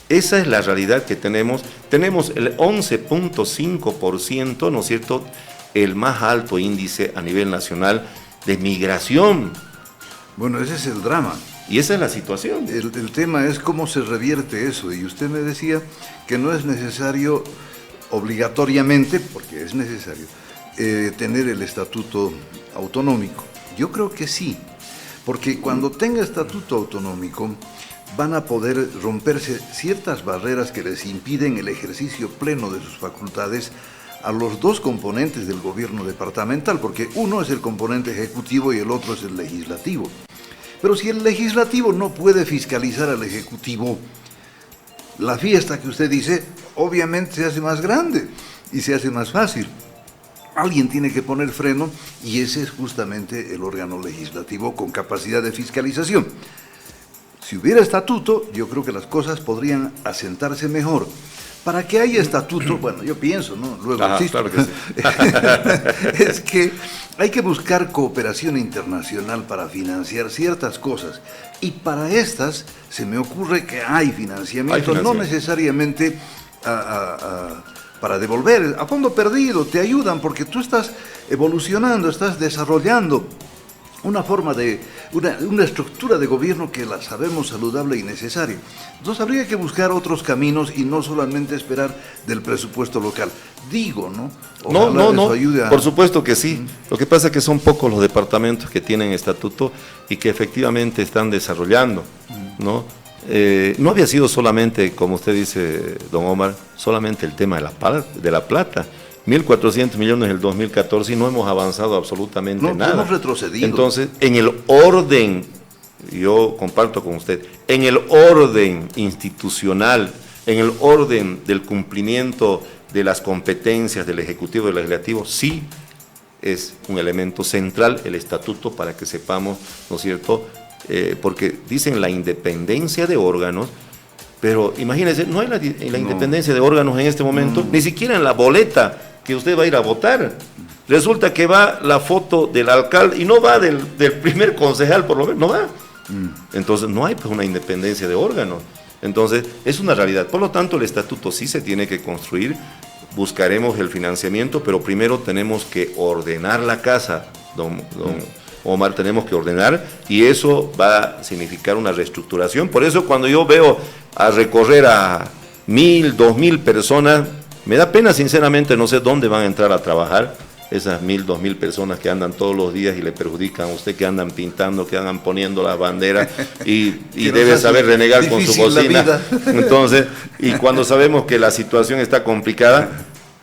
Esa es la realidad que tenemos. Tenemos el 11.5%, ¿no es cierto?, el más alto índice a nivel nacional de migración. Bueno, ese es el drama. Y esa es la situación. El tema es cómo se revierte eso. Y usted me decía que no es necesario obligatoriamente, porque es necesario, tener el estatuto autonómico. Yo creo que sí, porque cuando tenga estatuto autonómico van a poder romperse ciertas barreras que les impiden el ejercicio pleno de sus facultades a los dos componentes del gobierno departamental, porque uno es el componente ejecutivo y el otro es el legislativo. Pero si el legislativo no puede fiscalizar al ejecutivo, la fiesta que usted dice obviamente se hace más grande y se hace más fácil. Alguien tiene que poner freno y ese es justamente el órgano legislativo con capacidad de fiscalización. Si hubiera estatuto, yo creo que las cosas podrían asentarse mejor. Para que haya estatuto, bueno, yo pienso, ¿no? Luego insisto, claro que sí. es que hay que buscar cooperación internacional para financiar ciertas cosas. Y para estas se me ocurre que hay financiamiento, no necesariamente para devolver, a fondo perdido, te ayudan porque tú estás evolucionando, estás desarrollando una forma de, una estructura de gobierno que la sabemos saludable y necesaria. Entonces habría que buscar otros caminos y no solamente esperar del presupuesto local. Digo, ¿no? Ojalá eso ayude a... Por supuesto que sí. Lo que pasa es que son pocos los departamentos que tienen estatuto y que efectivamente están desarrollando, ¿no? No había sido solamente, como usted dice, don Omar, solamente el tema de la plata. 1.400 millones en el 2014 y no hemos avanzado absolutamente nada. No hemos retrocedido. Entonces, en el orden, yo comparto con usted, en el orden institucional, en el orden del cumplimiento de las competencias del Ejecutivo y del Legislativo, sí es un elemento central el estatuto para que sepamos, ¿no es cierto?, porque dicen la independencia de órganos, Pero imagínense, no hay la independencia de órganos en este momento, ni siquiera en la boleta que usted va a ir a votar. Resulta que va la foto del alcalde y no va del primer concejal, por lo menos, no va. Entonces no hay pues una independencia de órganos. Entonces es una realidad. Por lo tanto, el estatuto sí se tiene que construir, buscaremos el financiamiento, pero primero tenemos que ordenar la casa, don Omar, tenemos que ordenar, y eso va a significar una reestructuración. Por eso cuando yo veo a recorrer a 1.000, 2.000 personas, me da pena sinceramente, no sé dónde van a entrar a trabajar esas 1.000, 2.000 personas que andan todos los días y le perjudican a usted, que andan pintando, que andan poniendo las banderas y debe saber renegar con su bocina. Entonces, y cuando sabemos que la situación está complicada,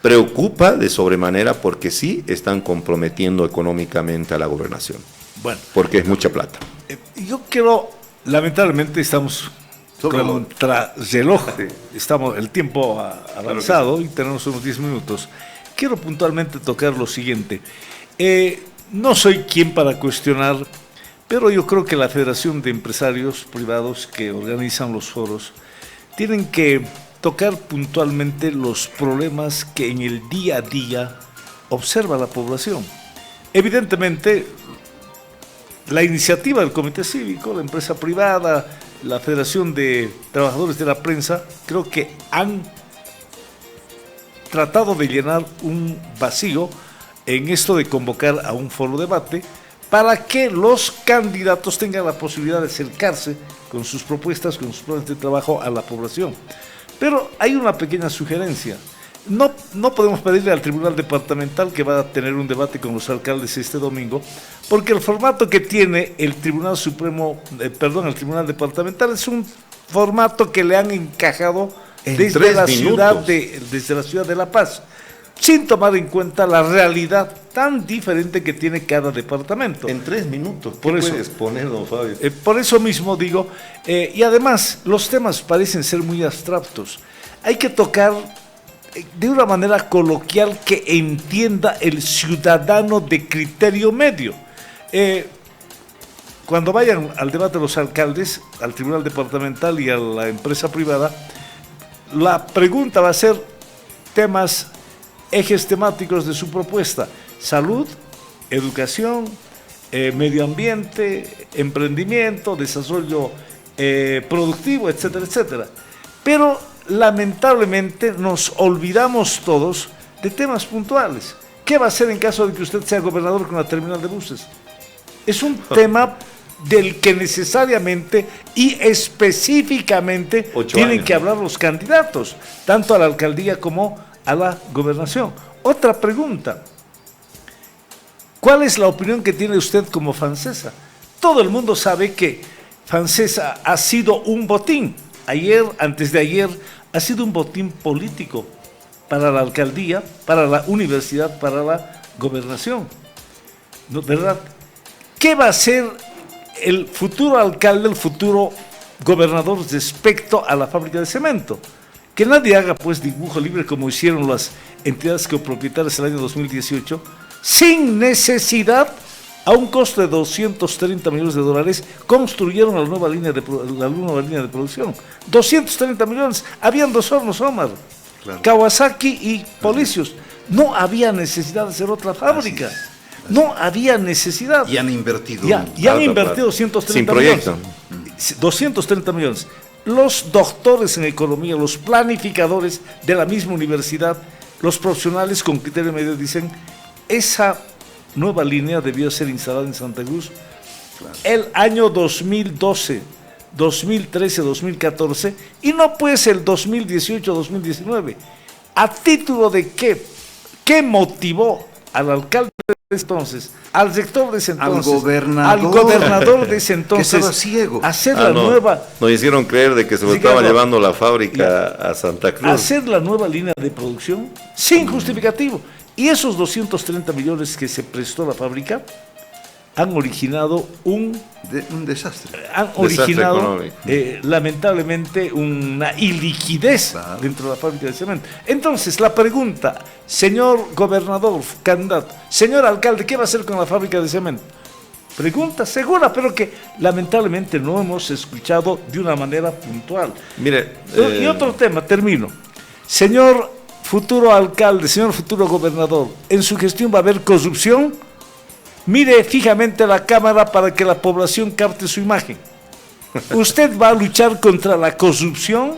preocupa de sobremanera porque sí están comprometiendo económicamente a la gobernación. Bueno, porque es mucha plata. Yo quiero, lamentablemente estamos contra reloj, el tiempo ha avanzado y tenemos unos 10 minutos. Quiero puntualmente tocar lo siguiente. No soy quien para cuestionar, pero yo creo que la Federación de Empresarios Privados que organizan los foros tienen que tocar puntualmente los problemas que en el día a día observa la población. Evidentemente, la iniciativa del Comité Cívico, la empresa privada, la Federación de Trabajadores de la Prensa, creo que han tratado de llenar un vacío en esto de convocar a un foro debate para que los candidatos tengan la posibilidad de acercarse con sus propuestas, con sus planes de trabajo a la población. Pero hay una pequeña sugerencia. No podemos pedirle al Tribunal Departamental que va a tener un debate con los alcaldes este domingo, porque el formato que tiene el Tribunal el Tribunal Departamental es un formato que le han encajado desde la ciudad de La Paz, sin tomar en cuenta la realidad tan diferente que tiene cada departamento. En 3 minutos, ¿qué puedes poner, don Fabio? Por eso mismo digo, y además los temas parecen ser muy abstractos. Hay que tocar de una manera coloquial que entienda el ciudadano de criterio medio. Cuando vayan al debate los alcaldes, al Tribunal Departamental y a la empresa privada, la pregunta va a ser ejes temáticos de su propuesta: salud, educación, medio ambiente, emprendimiento, desarrollo productivo, etcétera, etcétera. Pero lamentablemente nos olvidamos todos de temas puntuales. ¿Qué va a hacer en caso de que usted sea gobernador con la terminal de buses? Es un tema del que necesariamente y específicamente tienen que hablar los candidatos, tanto a la alcaldía como a la gobernación. Otra pregunta: ¿cuál es la opinión que tiene usted como Fancesa? Todo el mundo sabe que Fancesa ha sido un botín. Ayer, antes de ayer, ha sido un botín político para la alcaldía, para la universidad, para la gobernación. ¿No, verdad? ¿Qué va a hacer el futuro alcalde, el futuro gobernador respecto a la fábrica de cemento? Que nadie haga pues dibujo libre como hicieron las entidades copropietarias el año 2018, sin necesidad, a un costo de $230 millones, construyeron la nueva línea de producción. 230 millones, habían 2 hornos, Omar, claro. Kawasaki y Policios. No había necesidad de hacer otra fábrica. No había necesidad. Y han invertido. Y han invertido 230 millones. 230 millones. Los doctores en economía, los planificadores de la misma universidad, los profesionales con criterio medio dicen: esa nueva línea debió ser instalada en Santa Cruz el año 2012, 2013, 2014 y no pues el 2018, 2019. ¿A título de qué? ¿Qué motivó al alcalde de entonces, al rector de ese entonces, al gobernador de ese entonces, que estaba ciego, hacer la nueva? Nos hicieron creer de que se lo estaba llevando la fábrica a Santa Cruz. Hacer la nueva línea de producción sin justificativo. Y esos 230 millones que se prestó la fábrica han originado un desastre. Han originado, lamentablemente, una iliquidez dentro de la fábrica de cemento. Entonces, la pregunta, señor gobernador, candidato, señor alcalde, ¿qué va a hacer con la fábrica de cemento? Pregunta segura, pero que lamentablemente no hemos escuchado de una manera puntual. Mire, Y otro tema, termino. Señor futuro alcalde, señor futuro gobernador, ¿en su gestión va a haber corrupción? Mire fijamente la cámara para que la población capte su imagen. ¿Usted va a luchar contra la corrupción?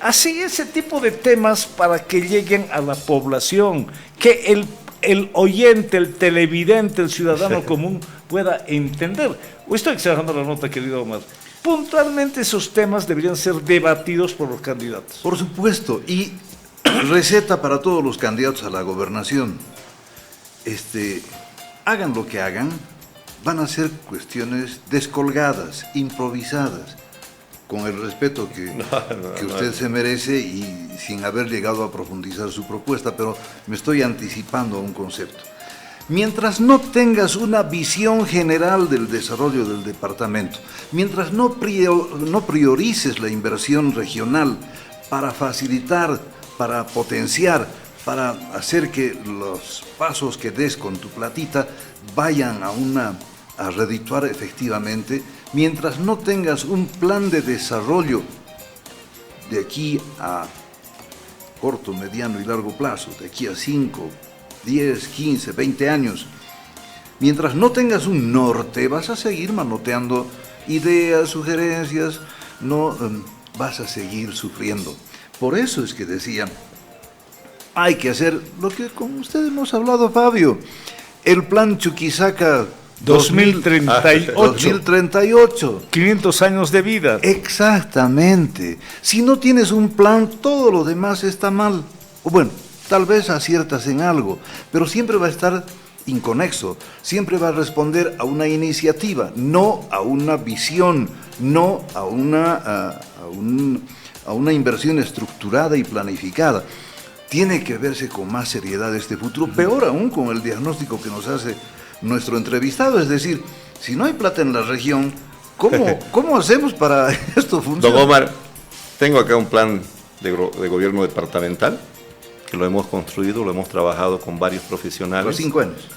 Así, ese tipo de temas para que lleguen a la población, que el oyente, el televidente, el ciudadano común pueda entender. ¿O estoy exagerando la nota, querido Omar? Puntualmente esos temas deberían ser debatidos por los candidatos. Por supuesto, y receta para todos los candidatos a la gobernación. Hagan lo que hagan, van a ser cuestiones descolgadas, improvisadas, con el respeto que usted se merece y sin haber llegado a profundizar su propuesta, pero me estoy anticipando a un concepto. Mientras no tengas una visión general del desarrollo del departamento, mientras no priorices la inversión regional para facilitar, para potenciar, para hacer que los pasos que des con tu platita vayan a redituar efectivamente, mientras no tengas un plan de desarrollo de aquí a corto, mediano y largo plazo, de aquí a 5, 10, 15, 20 años, mientras no tengas un norte, vas a seguir manoteando ideas, sugerencias, no vas a seguir sufriendo. Por eso es que decía, hay que hacer lo que con usted hemos hablado, Fabio, el plan Chuquisaca 2038. 500 años de vida. Exactamente. Si no tienes un plan, todo lo demás está mal. O bueno, tal vez aciertas en algo, pero siempre va a estar inconexo, siempre va a responder a una iniciativa, no a una visión, no a una inversión estructurada y planificada. Tiene que verse con más seriedad este futuro, peor aún con el diagnóstico que nos hace nuestro entrevistado, es decir, si no hay plata en la región, ¿cómo hacemos para esto funcionar? Don Omar, tengo acá un plan de gobierno departamental, que lo hemos construido, lo hemos trabajado con varios profesionales. Por 5 años.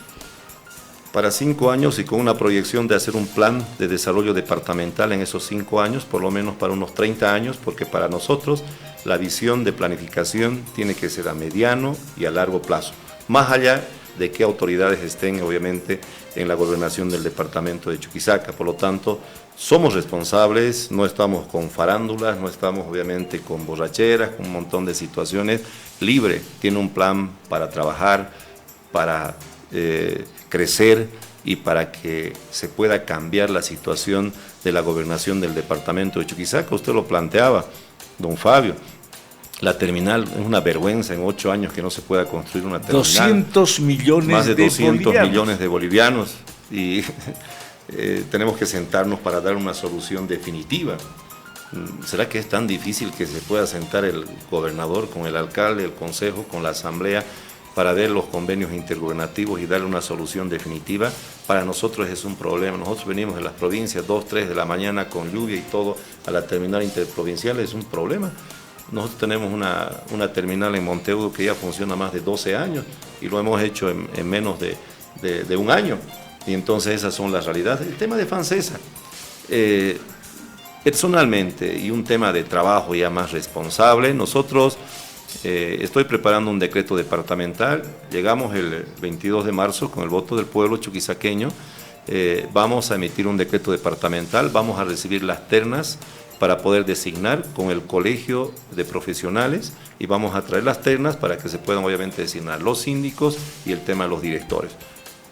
Para 5 años y con una proyección de hacer un plan de desarrollo departamental en esos 5 años, por lo menos para unos 30 años, porque para nosotros la visión de planificación tiene que ser a mediano y a largo plazo, más allá de qué autoridades estén, obviamente, en la gobernación del departamento de Chuquisaca. Por lo tanto, somos responsables, no estamos con farándulas, no estamos, obviamente, con borracheras, con un montón de situaciones. Libre, tiene un plan para trabajar, para crecer y para que se pueda cambiar la situación de la gobernación del departamento de Chuquisaca. Usted lo planteaba, don Fabio. La terminal es una vergüenza, en 8 años que no se pueda construir una terminal. 200 millones más de 200 bolivianos. millones de bolivianos y tenemos que sentarnos para dar una solución definitiva. ¿Será que es tan difícil que se pueda sentar el gobernador con el alcalde, el consejo, con la asamblea para ver los convenios intergubernativos y darle una solución definitiva? Para nosotros es un problema. Nosotros venimos de las provincias 2, 3 de la mañana con lluvia y todo a la terminal interprovincial, es un problema. Nosotros tenemos una terminal en Montevideo que ya funciona más de 12 años y lo hemos hecho en menos de un año. Y entonces esas son las realidades. El tema de FANSESA, personalmente, y un tema de trabajo ya más responsable, nosotros estoy preparando un decreto departamental. Llegamos el 22 de marzo con el voto del pueblo chuquisaqueño. Vamos a emitir un decreto departamental, vamos a recibir las ternas para poder designar con el colegio de profesionales y vamos a traer las ternas para que se puedan obviamente designar los síndicos y el tema de los directores.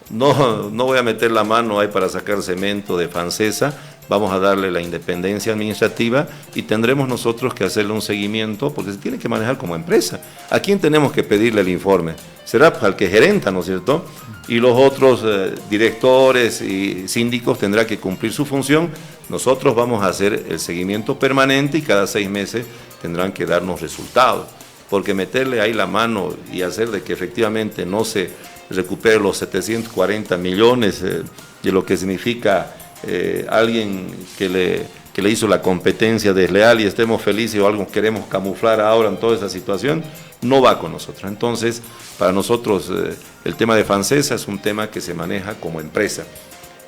No voy a meter la mano ahí para sacar cemento de FANSESA, vamos a darle la independencia administrativa y tendremos nosotros que hacerle un seguimiento porque se tiene que manejar como empresa. ¿A quién tenemos que pedirle el informe? Será pues al que gerenta, ¿no es cierto? Y los otros directores y síndicos tendrán que cumplir su función. Nosotros vamos a hacer el seguimiento permanente y cada 6 meses tendrán que darnos resultados. Porque meterle ahí la mano y hacer de que efectivamente no se recupere los 740 millones de lo que significa alguien que le hizo la competencia desleal y estemos felices o algo queremos camuflar ahora en toda esa situación, no va con nosotros. Entonces, para nosotros el tema de FANSESA es un tema que se maneja como empresa.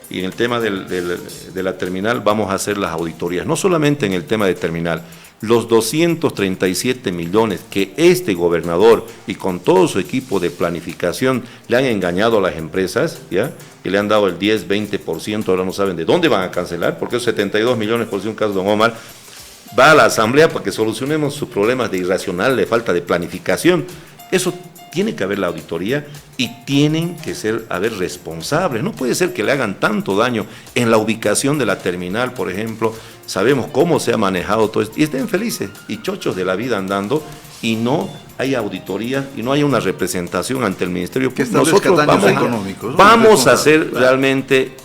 Y en el tema de la terminal vamos a hacer las auditorías, no solamente en el tema de terminal. Los 237 millones que este gobernador y con todo su equipo de planificación le han engañado a las empresas, ¿ya? Y le han dado el 10, 20%, ahora no saben de dónde van a cancelar, porque esos 72 millones, por si un caso, don Omar, va a la Asamblea para que solucionemos sus problemas de irracional, de falta de planificación. Eso tiene que haber la auditoría y tienen que haber responsables. No puede ser que le hagan tanto daño en la ubicación de la terminal, por ejemplo. Sabemos cómo se ha manejado todo esto y estén felices y chochos de la vida andando y no hay auditoría y no hay una representación ante el Ministerio Público. Nosotros vamos a ser realmente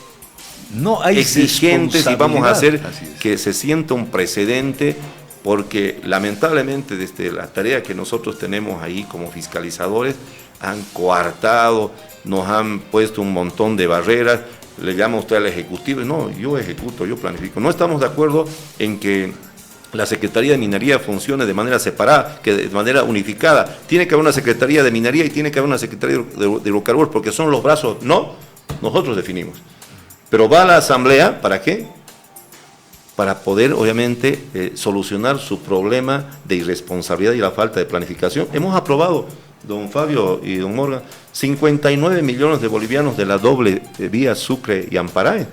no hay exigentes y vamos a hacer que se sienta un precedente, porque lamentablemente desde la tarea que nosotros tenemos ahí como fiscalizadores han coartado, nos han puesto un montón de barreras. Le llama usted al Ejecutivo, no, yo ejecuto, yo planifico. No estamos de acuerdo en que la Secretaría de Minería funcione de manera separada, que de manera unificada. Tiene que haber una Secretaría de Minería y tiene que haber una Secretaría de Hidrocarburos, porque son los brazos, no, nosotros definimos. Pero va a la Asamblea, ¿para qué? Para poder, obviamente, solucionar su problema de irresponsabilidad y la falta de planificación. Hemos aprobado, don Fabio y don Morgan, 59 millones de bolivianos de la doble vía Sucre y Amparae,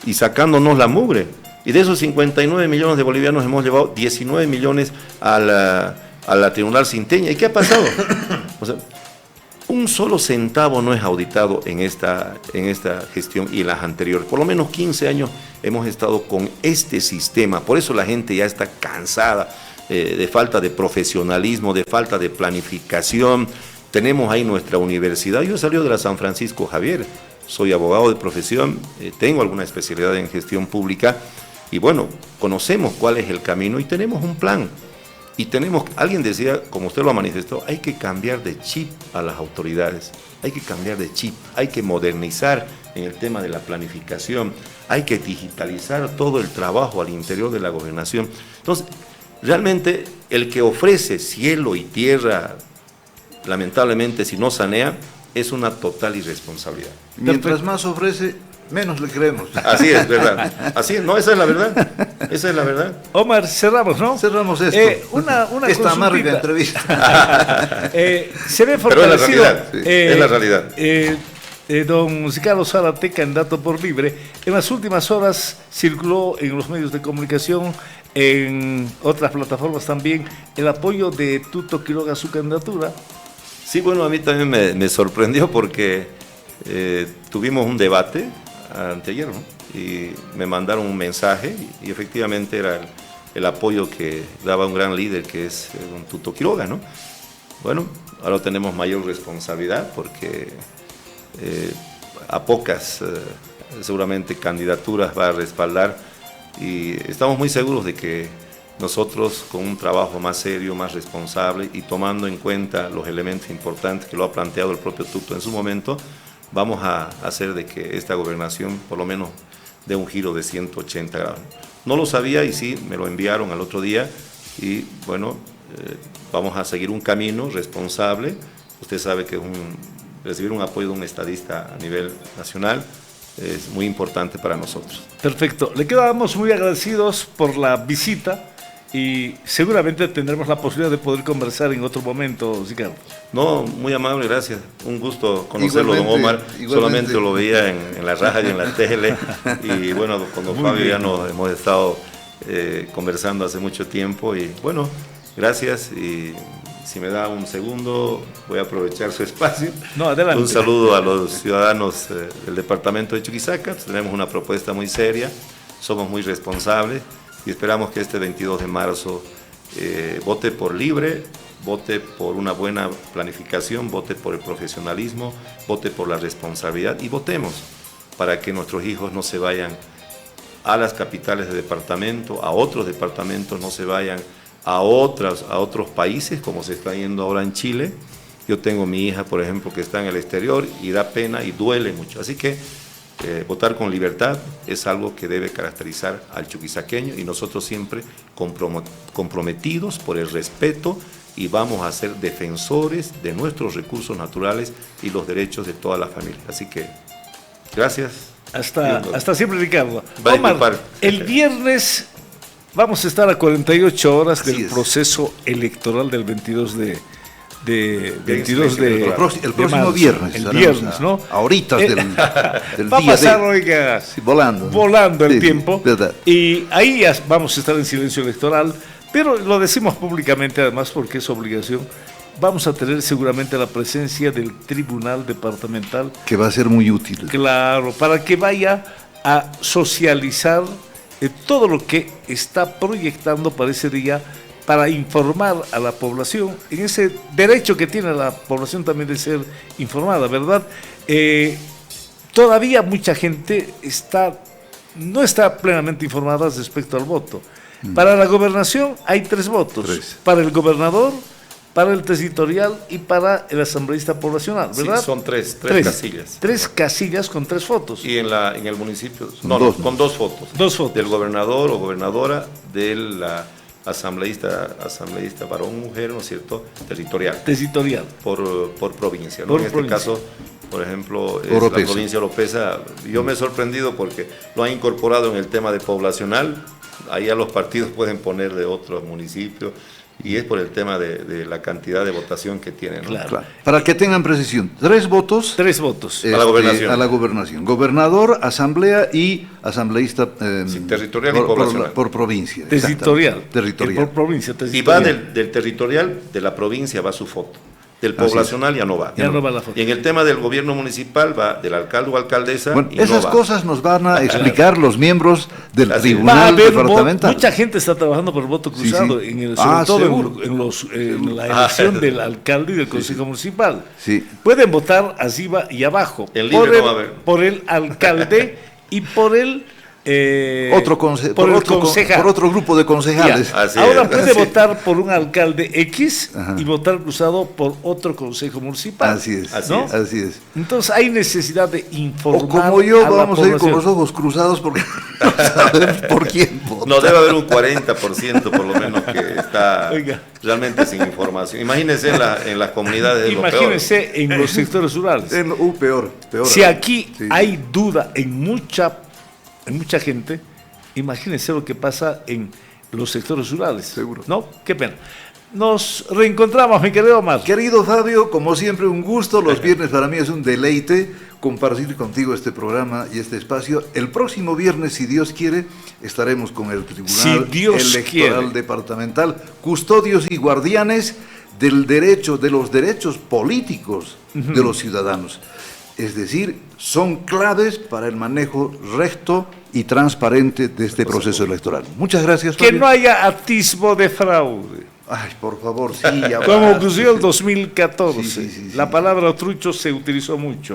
y sacándonos la mugre. Y de esos 59 millones de bolivianos hemos llevado 19 millones a la Tribunal Sinteña. ¿Y qué ha pasado? O sea, un solo centavo no es auditado en esta gestión y en las anteriores. Por lo menos 15 años hemos estado con este sistema. Por eso la gente ya está cansada de falta de profesionalismo, de falta de planificación. Tenemos ahí nuestra universidad. Yo salí de la San Francisco Javier, soy abogado de profesión, tengo alguna especialidad en gestión pública y bueno, conocemos cuál es el camino y tenemos un plan. Y alguien decía, como usted lo ha manifestado, hay que cambiar de chip a las autoridades, hay que cambiar de chip, hay que modernizar en el tema de la planificación, hay que digitalizar todo el trabajo al interior de la gobernación. Entonces, realmente el que ofrece cielo y tierra, lamentablemente si no sanea, es una total irresponsabilidad. Mientras más ofrece, menos le creemos. Así es, verdad. Así es, no, esa es la verdad. Esa es la verdad. Omar, cerramos, ¿no? Cerramos esto. Esta amarga entrevista. Se ve Pero fortalecido. es la realidad. Don Ricardo Zárate, candidato por Libre, en las últimas horas circuló en los medios de comunicación, en otras plataformas también, el apoyo de Tuto Quiroga a su candidatura. Sí, bueno, a mí también me sorprendió porque tuvimos un debate anteayer, ¿no? Y me mandaron un mensaje y efectivamente era el apoyo que daba un gran líder que es don Tuto Quiroga, ¿no? Bueno, ahora tenemos mayor responsabilidad porque a pocas seguramente candidaturas va a respaldar y estamos muy seguros de que nosotros con un trabajo más serio, más responsable y tomando en cuenta los elementos importantes que lo ha planteado el propio Tuto en su momento, vamos a hacer de que esta gobernación por lo menos dé un giro de 180 grados. No lo sabía y sí, me lo enviaron al otro día y bueno, vamos a seguir un camino responsable. Usted sabe que recibir un apoyo de un estadista a nivel nacional es muy importante para nosotros. Perfecto, le quedamos muy agradecidos por la visita y seguramente tendremos la posibilidad de poder conversar en otro momento, Ricardo. No, muy amable, gracias. Un gusto conocerlo, don Omar. Solamente lo veía en la radio, en la tele. Y bueno, con don Fabio ya nos hemos estado conversando hace mucho tiempo. Y bueno, gracias. Y si me da un segundo, voy a aprovechar su espacio. No, adelante. Un saludo a los ciudadanos del departamento de Chuquisaca. Tenemos una propuesta muy seria, somos muy responsables. Y esperamos que este 22 de marzo vote por Libre, vote por una buena planificación, vote por el profesionalismo, vote por la responsabilidad y votemos para que nuestros hijos no se vayan a las capitales de departamento, a otros departamentos, no se vayan a otros países como se está yendo ahora en Chile. Yo tengo mi hija, por ejemplo, que está en el exterior y da pena y duele mucho. Así que votar con libertad es algo que debe caracterizar al chuquisaqueño y nosotros siempre comprometidos por el respeto y vamos a ser defensores de nuestros recursos naturales y los derechos de toda la familia. Así que gracias Hasta siempre, Ricardo. Bye, Omar, compadre. el viernes vamos a estar a 48 horas Así del es. proceso electoral del 22 de El próximo marzo. viernes. El estaremos viernes, ¿no? Ahorita del Va a día pasar, de... oiga, Sí, volando. volando el Sí, tiempo. verdad. Y ahí ya vamos a estar en silencio electoral, pero lo decimos públicamente además porque es obligación. Vamos a tener seguramente la presencia del Tribunal Departamental, Que va a ser muy útil. claro, para que vaya a socializar todo lo que está proyectando para ese día, para informar a la población, en ese derecho que tiene la población también de ser informada, ¿verdad? Todavía mucha gente no está plenamente informada respecto al voto. Para la gobernación hay 3 votos, 3. para el gobernador, para el territorial y para el asambleísta poblacional, ¿verdad? Sí, son tres casillas. 3 casillas con 3 fotos. Y en el municipio, Dos, con 2 fotos. 2 fotos. Del gobernador o gobernadora, de la asambleísta varón, mujer, ¿no es cierto? Territorial. Territorial. Por provincia, ¿no? Por En este provincia. caso, por ejemplo, es Oropesa. la provincia de Oropesa. Yo me he sorprendido porque lo han incorporado en el tema de poblacional. Ahí a los partidos pueden poner de otros municipios y es por el tema de la cantidad de votación que tienen, ¿no? Claro. Claro. Para que tengan precisión, 3 votos 3 votos. A la gobernación. a la gobernación. Gobernador, asamblea y asambleísta Sí, territorial y poblacional. por provincia. Territorial. exactamente. Territorial. Por provincia. Y va Territorial. del territorial, de la provincia va su foto. Del Así poblacional ya no va. Ya no va la foto. Y en el tema del gobierno municipal va del alcalde o alcaldesa Bueno, y no esas va. cosas nos van a explicar los miembros del Así es. Va a Tribunal haber Departamental. mucha gente está trabajando por el voto Sí, cruzado, sí. sobre todo seguro. en la elección del alcalde y del consejo municipal. Sí. Pueden votar arriba y abajo. En libre no va a haber. Por el alcalde y por el concejal. por otro grupo de concejales. Ya. Así Ahora es. puede Así. votar por un alcalde X Ajá. y votar cruzado por otro consejo municipal. Así es, Así ¿no? es. así es. Entonces hay necesidad de informar. O como yo, a la vamos a ir con población. los ojos cruzados porque no sabemos por quién votar. No, debe haber un 40% por lo menos que está Oiga. realmente sin información. Imagínense en las comunidades de lo peor. Imagínense en los sectores rurales. Peor. Si aquí Sí. hay duda en mucha gente, imagínense lo que pasa en los sectores rurales. Seguro. ¿No? Qué pena. Nos reencontramos, mi querido Omar. Querido Fabio, como siempre un gusto, los viernes para mí es un deleite compartir contigo este programa y este espacio. El próximo viernes, si Dios quiere, estaremos con el Tribunal Si Dios Electoral quiere. Departamental, custodios y guardianes del derecho, de los derechos políticos de los ciudadanos. Es decir, son claves para el manejo recto y transparente de este proceso electoral. Muchas gracias, Que Fabio. no haya atisbo de fraude. Ay, por favor, sí, ya Como basta. ocurrió el 2014. Sí. La palabra trucho se utilizó mucho.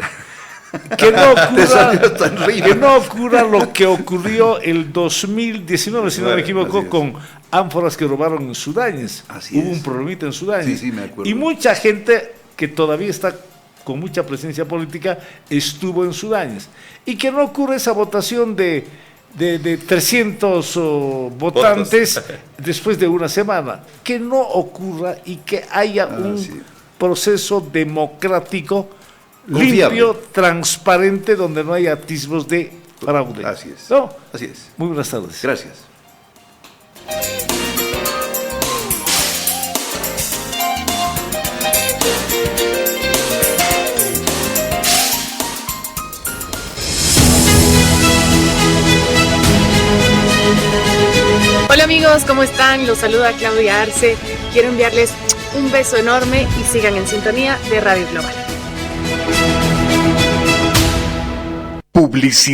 Que no Te salió tan rico. que no ocurra lo que ocurrió el 2019, si no me equivoco, Así es. con ánforas que robaron en Sudáñez. Así Hubo es. un problemita en Sudáñez. Sí, me acuerdo. Y mucha gente que todavía está con mucha presencia política estuvo en Sudáñez. Y que no ocurra esa votación de 300 votantes después de una semana. Que no ocurra y que haya un sí. proceso democrático Confiable. limpio, transparente, donde no haya atisbos de fraude. Así es. ¿No? Así es. Muy buenas tardes. Gracias. Hola amigos, ¿cómo están? Los saluda Claudia Arce. Quiero enviarles un beso enorme y sigan en sintonía de Radio Global. Publicidad.